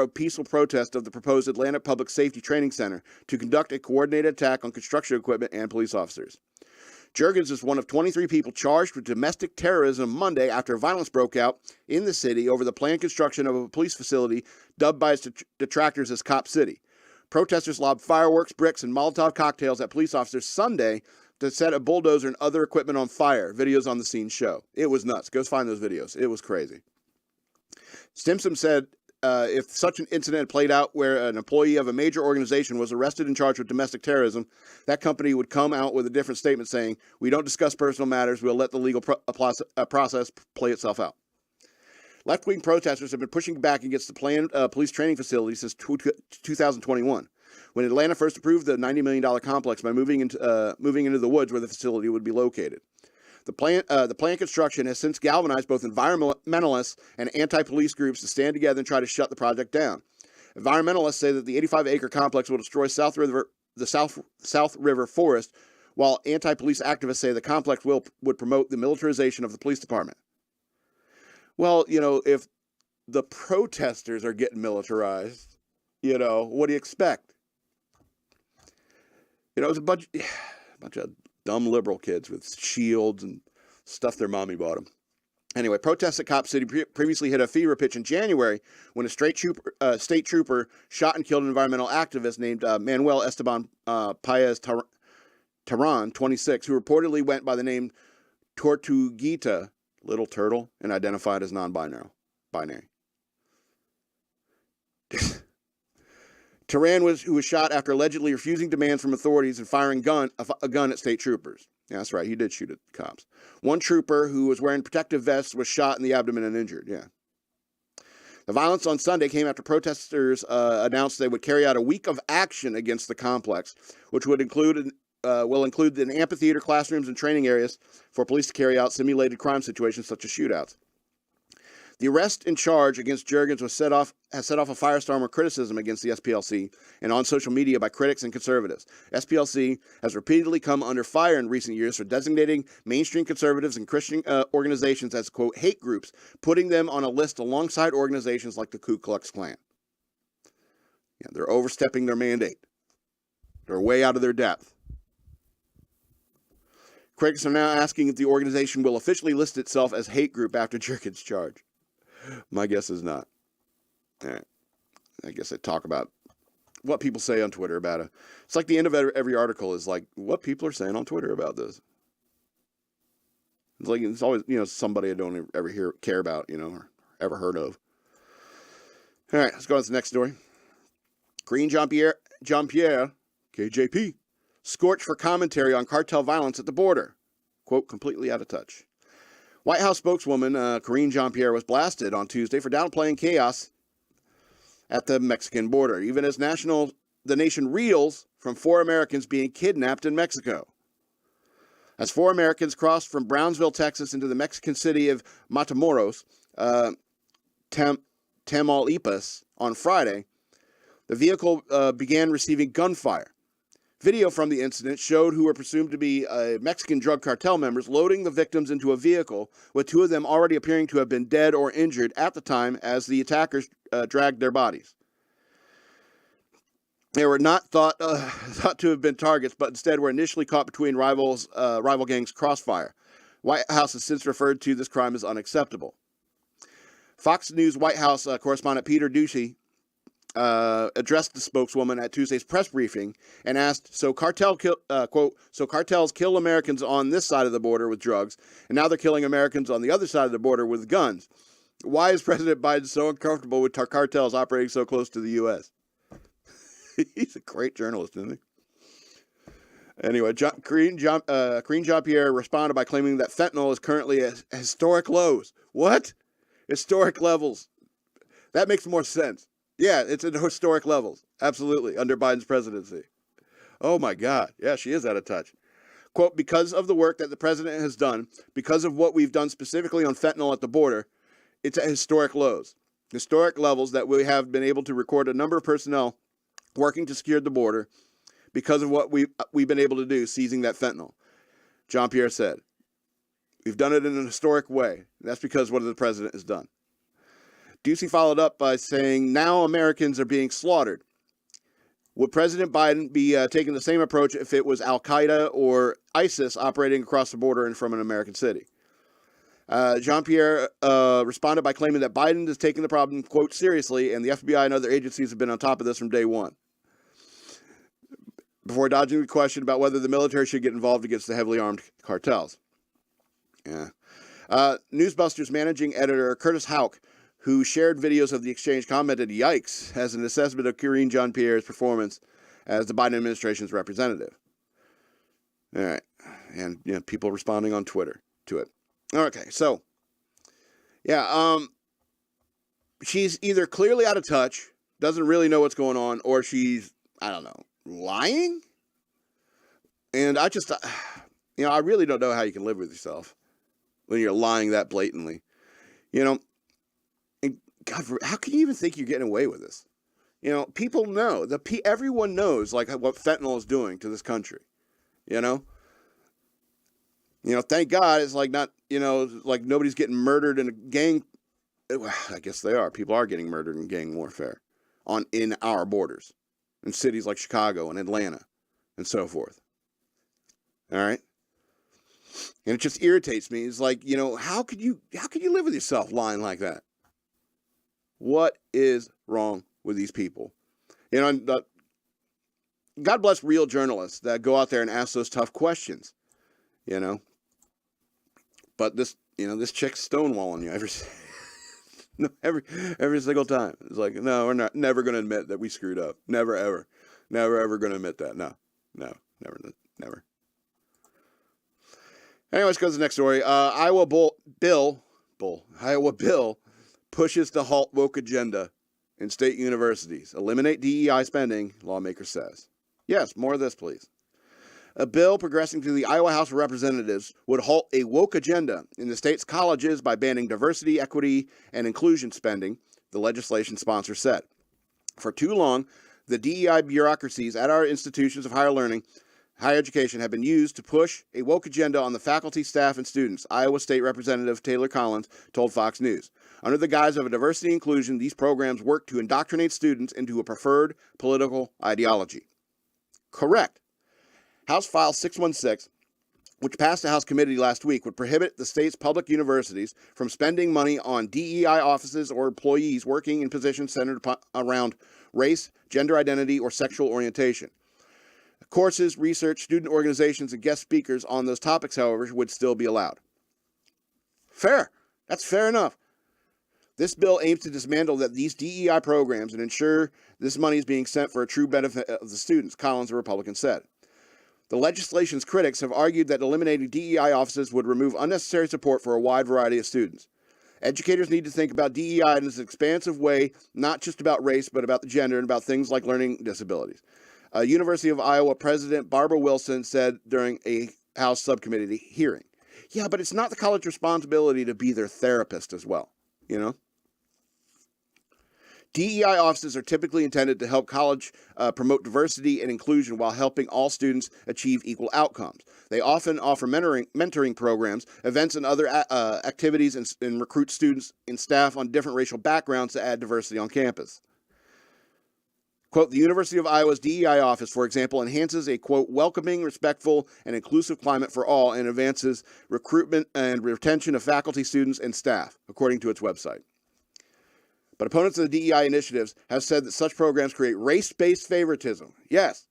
peaceful protest of the proposed Atlanta Public Safety Training Center to conduct a coordinated attack on construction equipment and police officers. Jurgens is one of 23 people charged with domestic terrorism Monday after violence broke out in the city over the planned construction of a police facility dubbed by its detractors as Cop City. Protesters lobbed fireworks, bricks, and Molotov cocktails at police officers Sunday to set a bulldozer and other equipment on fire. Videos on the scene show. It was nuts. Go find those videos. It was crazy. Stimson said if such an incident played out where an employee of a major organization was arrested and charged with domestic terrorism, that company would come out with a different statement saying, we don't discuss personal matters, we'll let the legal process play itself out. Left-wing protesters have been pushing back against the planned police training facility since 2021, when Atlanta first approved the $90 million complex by moving into the woods where the facility would be located. The planned construction has since galvanized both environmentalists and anti-police groups to stand together and try to shut the project down. Environmentalists say that the 85-acre complex will destroy the South River forest, while anti-police activists say the complex would promote the militarization of the police department. Well, if the protesters are getting militarized, what do you expect? It's a bunch of dumb liberal kids with shields and stuff their mommy bought them. Anyway, protests at Cop City previously hit a fever pitch in January when a state trooper shot and killed an environmental activist named Manuel Esteban Paez Terran, 26, who reportedly went by the name Tortuguita, Little Turtle, and identified as non-binary. Tehran who was shot after allegedly refusing demands from authorities and firing a gun at state troopers. Yeah, that's right. He did shoot at the cops. One trooper who was wearing protective vests was shot in the abdomen and injured. Yeah. The violence on Sunday came after protesters announced they would carry out a week of action against the complex, which will include an amphitheater, classrooms, and training areas for police to carry out simulated crime situations such as shootouts. The arrest and charge against Jurgens has set off a firestorm of criticism against the SPLC and on social media by critics and conservatives. SPLC has repeatedly come under fire in recent years for designating mainstream conservatives and Christian organizations as, quote, hate groups, putting them on a list alongside organizations like the Ku Klux Klan. Yeah, they're overstepping their mandate. They're way out of their depth. Critics are now asking if the organization will officially list itself as hate group after Jurgens' charge. My guess is not. All right. I guess I talk about what people say on Twitter about it. It's like the end of every article is like what people are saying on Twitter about this. It's always, somebody I don't ever care about, or ever heard of. All right, let's go on to the next story. Jean-Pierre, KJP, scorched for commentary on cartel violence at the border. Quote, completely out of touch. White House spokeswoman Karine Jean-Pierre was blasted on Tuesday for downplaying chaos at the Mexican border, even as the nation reels from 4 Americans being kidnapped in Mexico. As 4 Americans crossed from Brownsville, Texas, into the Mexican city of Matamoros, Tamaulipas, on Friday, the vehicle began receiving gunfire. Video from the incident showed who were presumed to be Mexican drug cartel members loading the victims into a vehicle, with 2 of them already appearing to have been dead or injured at the time as the attackers dragged their bodies. They were not thought to have been targets, but instead were initially caught between rival gangs' crossfire. White House has since referred to this crime as unacceptable. Fox News White House correspondent Peter Doocy addressed the spokeswoman at Tuesday's press briefing and asked, so cartels kill Americans on this side of the border with drugs, and now they're killing Americans on the other side of the border with guns. Why is President Biden so uncomfortable with cartels operating so close to the U.S.? He's a great journalist, isn't he? Anyway, Karine Jean-Pierre responded by claiming that fentanyl is currently at historic lows. What? Historic levels. That makes more sense. Yeah, it's at historic levels. Absolutely. Under Biden's presidency. Oh, my God. Yeah, she is out of touch. Quote, because of the work that the president has done, because of what we've done specifically on fentanyl at the border, it's at historic lows. Historic levels that we have been able to record a number of personnel working to secure the border because of what we've been able to do, seizing that fentanyl. Jean-Pierre said, we've done it in an historic way. That's because what the president has done. Ducey followed up by saying, now Americans are being slaughtered. Would President Biden be taking the same approach if it was al-Qaeda or ISIS operating across the border and from an American city? Jean-Pierre responded by claiming that Biden is taking the problem, quote, seriously, and the FBI and other agencies have been on top of this from day one. Before dodging the question about whether the military should get involved against the heavily armed cartels. Yeah. Newsbusters managing editor Curtis Houck, who shared videos of the exchange, commented, yikes, as an assessment of Karine Jean-Pierre's performance as the Biden administration's representative. All right. And people responding on Twitter to it. Okay, so, yeah, she's either clearly out of touch, doesn't really know what's going on, or she's, I don't know, lying? And I just, I really don't know how you can live with yourself when you're lying that blatantly. And God, how can you even think you're getting away with this? People know, everyone knows, like, what fentanyl is doing to this country, thank God it's like not, like nobody's getting murdered in a gang. I guess they are. People are getting murdered in gang warfare in our borders, in cities like Chicago and Atlanta and so forth. All right. And it just irritates me. It's like, how could you live with yourself lying like that? What is wrong with these people? God bless real journalists that go out there and ask those tough questions, But this chick's stonewalling you. No, every single time. It's like, no, we're never going to admit that we screwed up. Never, ever. Never, ever going to admit that. No, never. Anyways, goes to the next story. Iowa bill pushes to halt woke agenda in state universities. Eliminate DEI spending, lawmaker says. Yes, more of this, please. A bill progressing through the Iowa House of Representatives would halt a woke agenda in the state's colleges by banning diversity, equity, and inclusion spending, the legislation sponsor said. For too long, the DEI bureaucracies at our institutions of higher education have been used to push a woke agenda on the faculty, staff, and students, Iowa State Representative Taylor Collins told Fox News. Under the guise of a diversity inclusion, these programs work to indoctrinate students into a preferred political ideology. Correct. House File 616, which passed the House committee last week, would prohibit the state's public universities from spending money on DEI offices or employees working in positions centered around race, gender identity, or sexual orientation. Courses, research, student organizations, and guest speakers on those topics, however, would still be allowed. Fair. That's fair enough. This bill aims to dismantle these DEI programs and ensure this money is being sent for a true benefit of the students, Collins, a Republican, said. The legislation's critics have argued that eliminating DEI offices would remove unnecessary support for a wide variety of students. Educators need to think about DEI in this expansive way, not just about race, but about the gender and about things like learning disabilities. University of Iowa President Barbara Wilson said during a House subcommittee hearing. Yeah, but it's not the college's responsibility to be their therapist as well, you know? DEI offices are typically intended to help college promote diversity and inclusion while helping all students achieve equal outcomes. They often offer mentoring programs, events, and other activities and recruit students and staff on different racial backgrounds to add diversity on campus. Quote, the University of Iowa's DEI office, for example, enhances a, quote, welcoming, respectful, and inclusive climate for all and advances recruitment and retention of faculty, students, and staff, according to its website. But opponents of the DEI initiatives have said that such programs create race-based favoritism. Yes.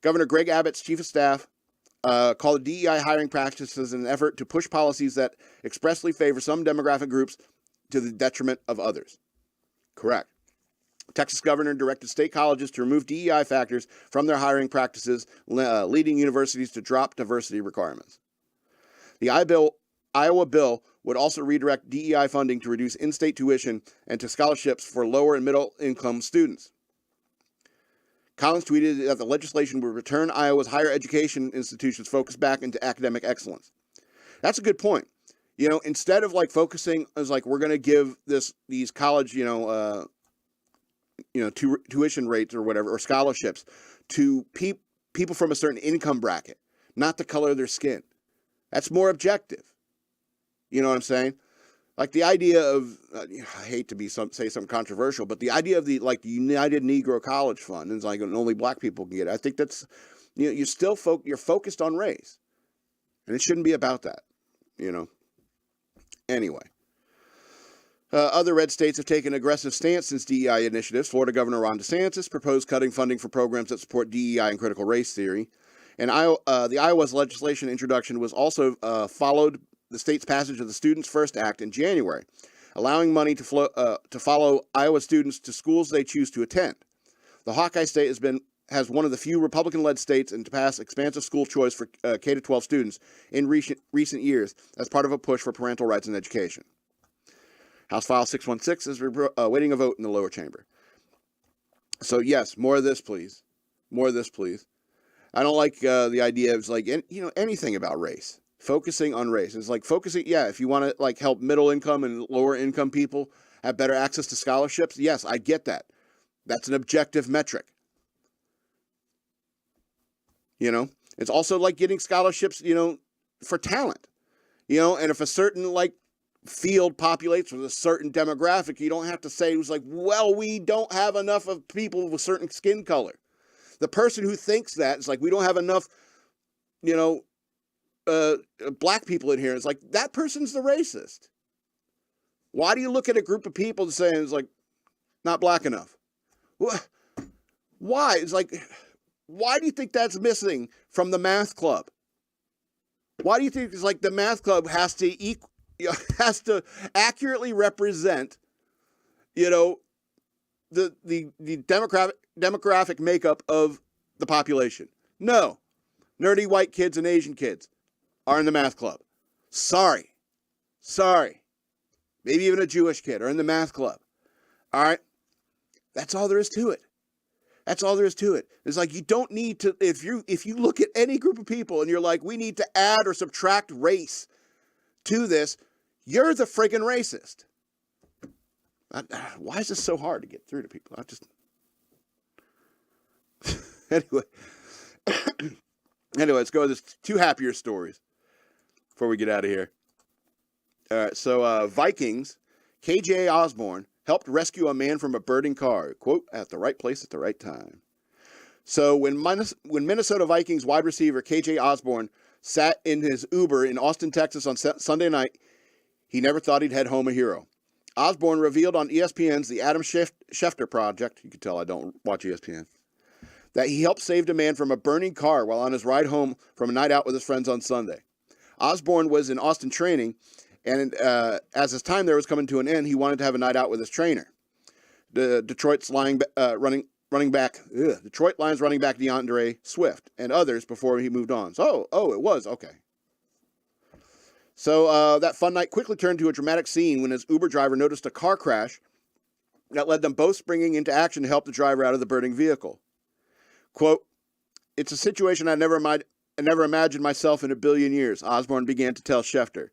Governor Greg Abbott's chief of staff called the DEI hiring practices an effort to push policies that expressly favor some demographic groups to the detriment of others. Correct. Texas governor directed state colleges to remove DEI factors from their hiring practices, leading universities to drop diversity requirements. The Iowa bill would also redirect DEI funding to reduce in-state tuition and to scholarships for lower and middle-income students. Collins tweeted that the legislation would return Iowa's higher education institutions' focus back into academic excellence. That's a good point. You know, instead of like focusing as like we're going to give these college, tuition rates or whatever, or scholarships to people from a certain income bracket, not the color of their skin. That's more objective. You know what I'm saying? Like the idea of, I hate to say something controversial, but the idea of the United Negro College Fund, and it's like only black people can get it. I think that's, you're focused on race, and it shouldn't be about that, Anyway. Other red states have taken an aggressive stance since DEI initiatives. Florida Governor Ron DeSantis proposed cutting funding for programs that support DEI and critical race theory. And the Iowa's legislation introduction was also followed the state's passage of the Students First Act in January, allowing money to follow Iowa students to schools they choose to attend. The Hawkeye State has one of the few Republican-led states to pass expansive school choice for K-12 students in recent years as part of a push for parental rights in education. House File 616 is awaiting a vote in the lower chamber. So yes, more of this, please. More of this, please. I don't like the idea of anything about race. Focusing on race. It's like focusing, if you want to help middle income and lower income people have better access to scholarships, yes, I get that. That's an objective metric. It's also like getting scholarships, for talent. And if a certain field populates with a certain demographic, you don't have to say it was we don't have enough of people with certain skin color. The person who thinks that is we don't have enough, black people in here. It's that person's the racist. Why do you look at a group of people and say it's not black enough? Why? It's why do you think that's missing from the math club? Why do you think it's the math club has to accurately represent you know, the demographic makeup of the population. No. Nerdy white kids and Asian kids are in the math club. Sorry. Maybe even a Jewish kid are in the math club. All right? That's all there is to it. It's like you don't need to, if you look at any group of people and you're like, we need to add or subtract race to this, you're the friggin' racist. Why is this so hard to get through to people? Anyway, let's go. There's 2 happier stories before we get out of here. All right, so Vikings, KJ Osborn helped rescue a man from a burning car, quote, at the right place at the right time. So when Minnesota Vikings wide receiver KJ Osborn sat in his Uber in Austin, Texas on Sunday night, he never thought he'd head home a hero. Osborn revealed on ESPN's The Adam Schefter Project, you can tell I don't watch ESPN, that he helped save a man from a burning car while on his ride home from a night out with his friends on Sunday. Osborn was in Austin training, and as his time there was coming to an end, he wanted to have a night out with his trainer. Detroit Lions running back DeAndre Swift and others before he moved on. So, it was, okay. So that fun night quickly turned to a dramatic scene when his Uber driver noticed a car crash that led them both springing into action to help the driver out of the burning vehicle. Quote, "It's a situation I never imagined myself in a billion years," Osborn began to tell Schefter.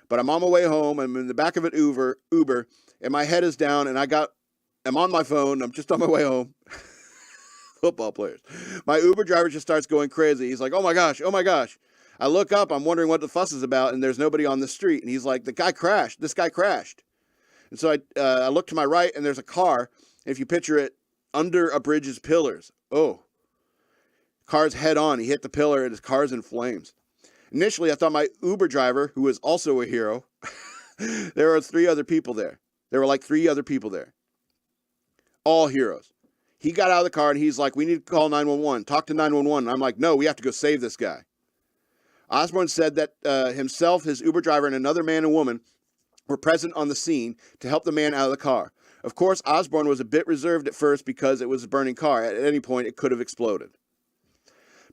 "But I'm on my way home. I'm in the back of an Uber, and my head is down, and I'm on my phone. I'm just on my way home." Football players. "My Uber driver just starts going crazy. He's like, oh my gosh. I look up, I'm wondering what the fuss is about, and there's nobody on the street. And he's like, this guy crashed. And so I look to my right, and there's a car. If you picture it, under a bridge's pillars. Oh. Car's head on. He hit the pillar, and his car's in flames. Initially, I thought my Uber driver, who is also a hero, there were 3 other people there. There were like 3 other people there. All heroes. He got out of the car, and he's like, we need to call 911. Talk to 911. And I'm like, no, we have to go save this guy. Osborn said that himself, his Uber driver, and another man and woman were present on the scene to help the man out of the car. Of course, Osborn was a bit reserved at first because it was a burning car. At any point, it could have exploded.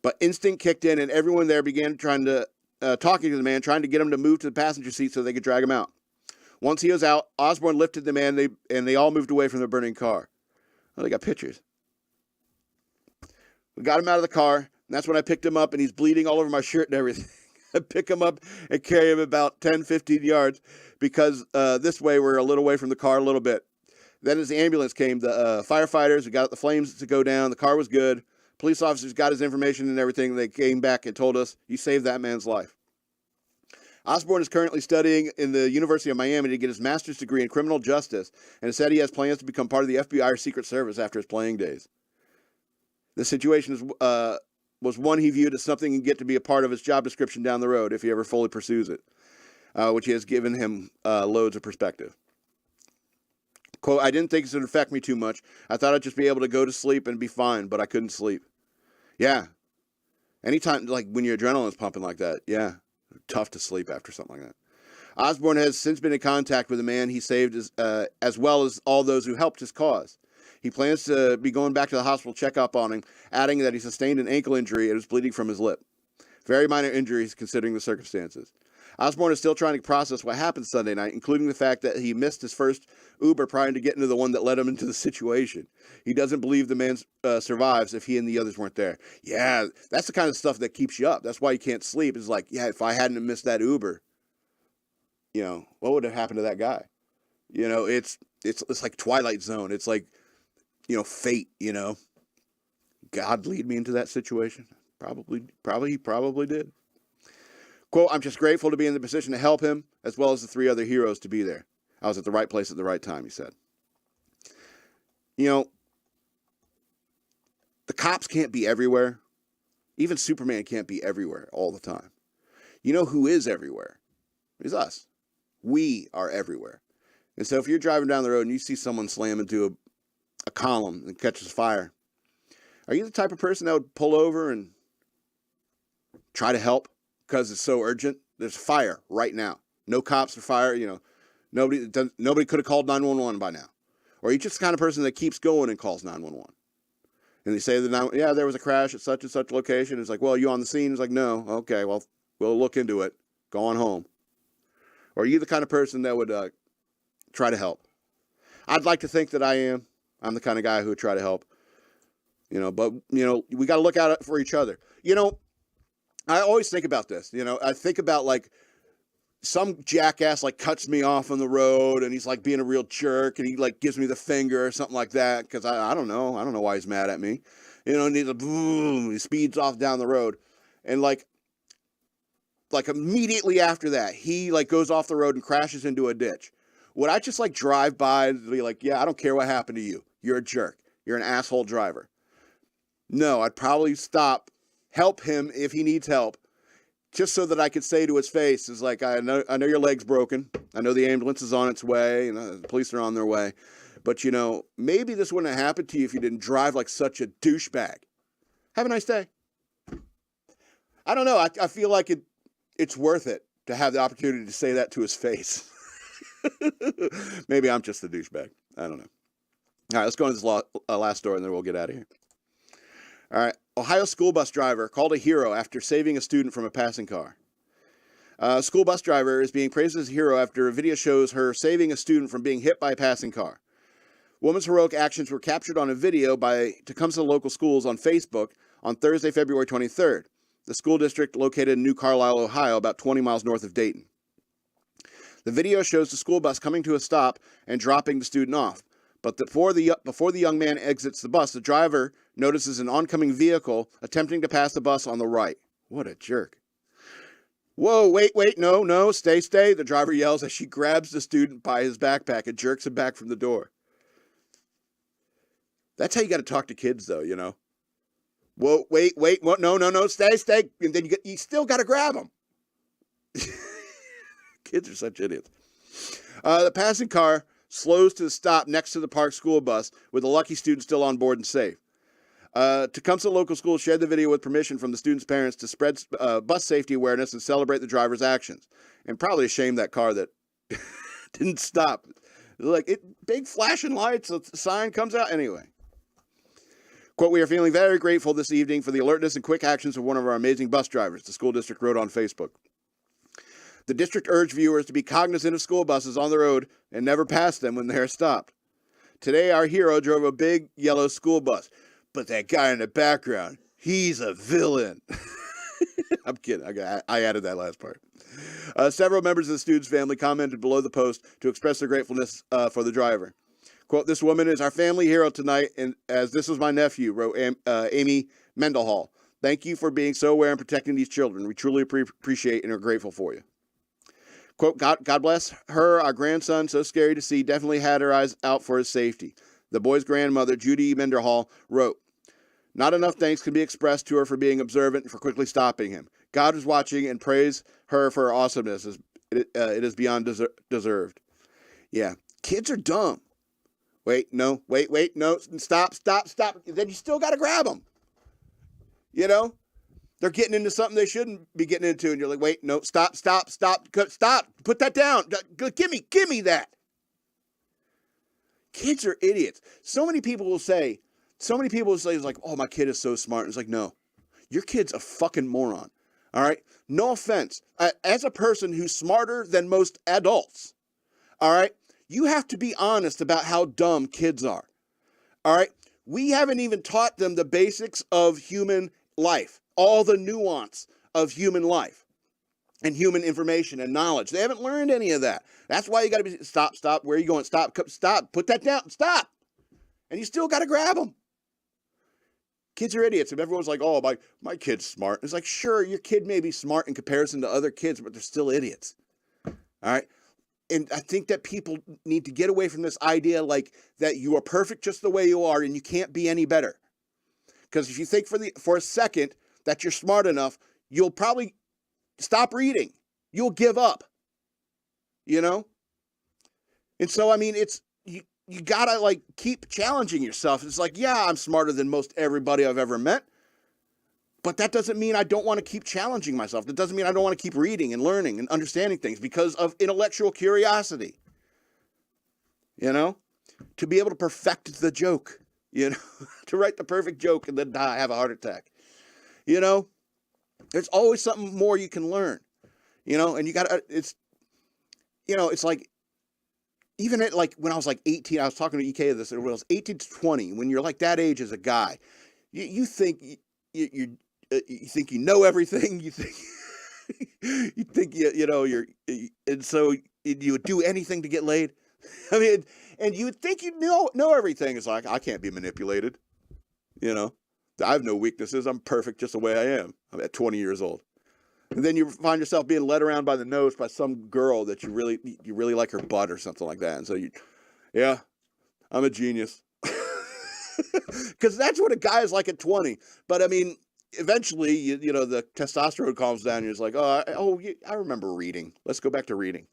But instinct kicked in, and everyone there began talking to the man, trying to get him to move to the passenger seat so they could drag him out. Once he was out, Osborn lifted the man, and they all moved away from the burning car. Oh, they got pictures. We got him out of the car, and that's when I picked him up, and he's bleeding all over my shirt and everything. I pick him up and carry him about 10, 15 yards because this way we're a little away from the car a little bit. Then as the ambulance came, the firefighters, we got the flames to go down. The car was good. Police officers got his information and everything. They came back and told us, you saved that man's life. Osborn is currently studying in the University of Miami to get his master's degree in criminal justice and said he has plans to become part of the FBI or Secret Service after his playing days. The situation was one he viewed as something he'd get to be a part of his job description down the road if he ever fully pursues it, which has given him loads of perspective. Quote, I didn't think this would affect me too much. I thought I'd just be able to go to sleep and be fine, but I couldn't sleep. Yeah. Anytime, like when your adrenaline's pumping like that, yeah. Tough to sleep after something like that. Osborn has since been in contact with the man he saved as well as all those who helped his cause. He plans to be going back to the hospital to check up on him, adding that he sustained an ankle injury and was bleeding from his lip. Very minor injuries considering the circumstances. Osborn is still trying to process what happened Sunday night, including the fact that he missed his first Uber prior to getting to the one that led him into the situation. He doesn't believe the man survives if he and the others weren't there. Yeah, that's the kind of stuff that keeps you up. That's why you can't sleep. It's like, yeah, if I hadn't missed that Uber, you know, what would have happened to that guy? You know, it's like Twilight Zone. It's like, you know, fate, you know. God lead me into that situation? Probably did. Quote, I'm just grateful to be in the position to help him, as well as the 3 other heroes to be there. I was at the right place at the right time, he said. You know, the cops can't be everywhere. Even Superman can't be everywhere all the time. You know who is everywhere? It's us. We are everywhere. And so if you're driving down the road and you see someone slam into a column and catches fire, are you the type of person that would pull over and try to help? Because it's so urgent. There's fire right now. No cops or fire. You know, nobody could have called 911 by now. Or are you just the kind of person that keeps going and calls 911? And they say that, yeah, there was a crash at such and such location. It's like, well, are you on the scene? It's like, no. Okay, well, we'll look into it. Go on home. Or are you the kind of person that would try to help? I'd like to think that I am. I'm the kind of guy who would try to help. But, we got to look out for each other. I always think about this. I think about, like, some jackass, like, cuts me off on the road, and he's, like, being a real jerk, and he, like, gives me the finger or something like that, because I don't know. I don't know why he's mad at me. And he's boom, he speeds off down the road. And, like immediately after that, he, like, goes off the road and crashes into a ditch. Would I just, like, drive by and be like, yeah, I don't care what happened to you. You're a jerk. You're an asshole driver. No, I'd probably stop, help him if he needs help, just so that I could say to his face, is like, I know your leg's broken. I know the ambulance is on its way, and the police are on their way. But, maybe this wouldn't have happened to you if you didn't drive like such a douchebag. Have a nice day. I don't know. I feel like it's worth it to have the opportunity to say that to his face. Maybe I'm just a douchebag. I don't know. All right, let's go into this last story, and then we'll get out of here. All right. Ohio school bus driver called a hero after saving a student from a passing car. A school bus driver is being praised as a hero after a video shows her saving a student from being hit by a passing car. Woman's heroic actions were captured on a video by Tecumseh Local Schools on Facebook on Thursday, February 23rd. The school district located in New Carlisle, Ohio, about 20 miles north of Dayton. The video shows the school bus coming to a stop and dropping the student off. But before the young man exits the bus, the driver notices an oncoming vehicle attempting to pass the bus on the right. What a jerk. Whoa, wait, no, stay. The driver yells as she grabs the student by his backpack and jerks him back from the door. That's how you got to talk to kids, though, Whoa, wait, no, stay. And then you still got to grab them. Kids are such idiots. The passing car slows to the stop next to the parked school bus with the lucky student still on board and safe. Tecumseh Local Schools shared the video with permission from the students' parents to spread bus safety awareness and celebrate the driver's actions. And probably shame that car that didn't stop. Big flashing lights, the sign comes out anyway. Quote, we are feeling very grateful this evening for the alertness and quick actions of one of our amazing bus drivers, the school district wrote on Facebook. The district urged viewers to be cognizant of school buses on the road and never pass them when they are stopped. Today, our hero drove a big yellow school bus, but that guy in the background, he's a villain. I'm kidding. I added that last part. Several members of the student's family commented below the post to express their gratefulness for the driver. Quote, this woman is our family hero tonight, and as this was my nephew, wrote Amy Mendelhall. Thank you for being so aware and protecting these children. We truly appreciate and are grateful for you. Quote, God bless her, our grandson, so scary to see, definitely had her eyes out for his safety. The boy's grandmother, Judy Menderhall, wrote, not enough thanks can be expressed to her for being observant and for quickly stopping him. God is watching and praise her for her awesomeness. It is beyond deserved. Yeah, kids are dumb. Wait, no, stop. Then you still got to grab them. They're getting into something they shouldn't be getting into, and you're like, wait, no, stop, put that down, give me that. Kids are idiots. So many people will say, it's like, oh, my kid is so smart. It's like, no, your kid's a fucking moron, all right? No offense. As a person who's smarter than most adults, all right, you have to be honest about how dumb kids are, all right? We haven't even taught them the basics of human life, all the nuance of human life and human information and knowledge. They haven't learned any of that. That's why you got to be, stop, where are you going? Stop, put that down, stop. And you still got to grab them. Kids are idiots. And everyone's like, oh, my kid's smart. It's like, sure, your kid may be smart in comparison to other kids, but they're still idiots. All right? And I think that people need to get away from this idea like that you are perfect just the way you are and you can't be any better. Because if you think for a second that you're smart enough, you'll probably stop reading. You'll give up. And so, I mean, you gotta keep challenging yourself. It's like, yeah, I'm smarter than most everybody I've ever met. But that doesn't mean I don't want to keep challenging myself. That doesn't mean I don't want to keep reading and learning and understanding things because of intellectual curiosity. to be able to perfect the joke, you know, to write the perfect joke and then die, have a heart attack. You know, there's always something more you can learn, you know, and you got to, it's, you know, it's like, even at like, when I was like 18, I was talking to EK of this, when I was 18 to 20, when you're like that age as a guy, you think you think you know everything, you think, you think, you know, and so you would do anything to get laid. I mean, and you would think you know everything. It's like, I can't be manipulated, you know, I have no weaknesses. I'm perfect just the way I am. I'm at 20 years old. And then you find yourself being led around by the nose by some girl that you really like her butt or something like that. And so yeah, I'm a genius. Because that's what a guy is like at 20. But I mean, eventually, you know, the testosterone calms down. And you're just like, I remember reading. Let's go back to reading.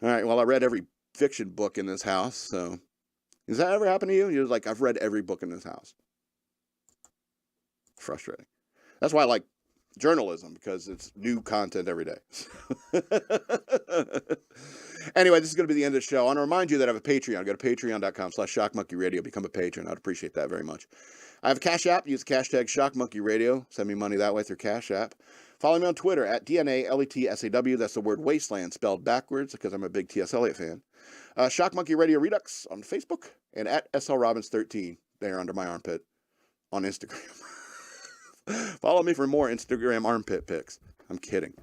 All right. Well, I read every fiction book in this house. So, has that ever happened to you? You're like, I've read every book in this house. Frustrating. That's why I like journalism, because it's new content every day. Anyway, this is going to be the end of the show. I want to remind you that I have a Patreon. Go to patreon.com/shockmonkeyradio. Become a patron. I'd appreciate that very much. I have a Cash App. Use the hashtag shockmonkeyradio. Send me money that way through Cash App. Follow me on Twitter at DNALETSAW. That's the word wasteland spelled backwards, because I'm a big T.S. Eliot fan. Shock Monkey Radio Redux on Facebook, and at SLRobbins13 there under my armpit on Instagram. Follow me for more Instagram armpit pics. I'm kidding.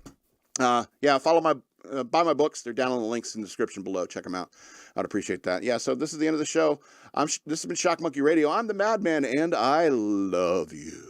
Yeah, buy my books. They're down on the links in the description below. Check them out. I'd appreciate that. Yeah, so this is the end of the show. This has been Shock Monkey Radio. I'm the Madman, and I love you.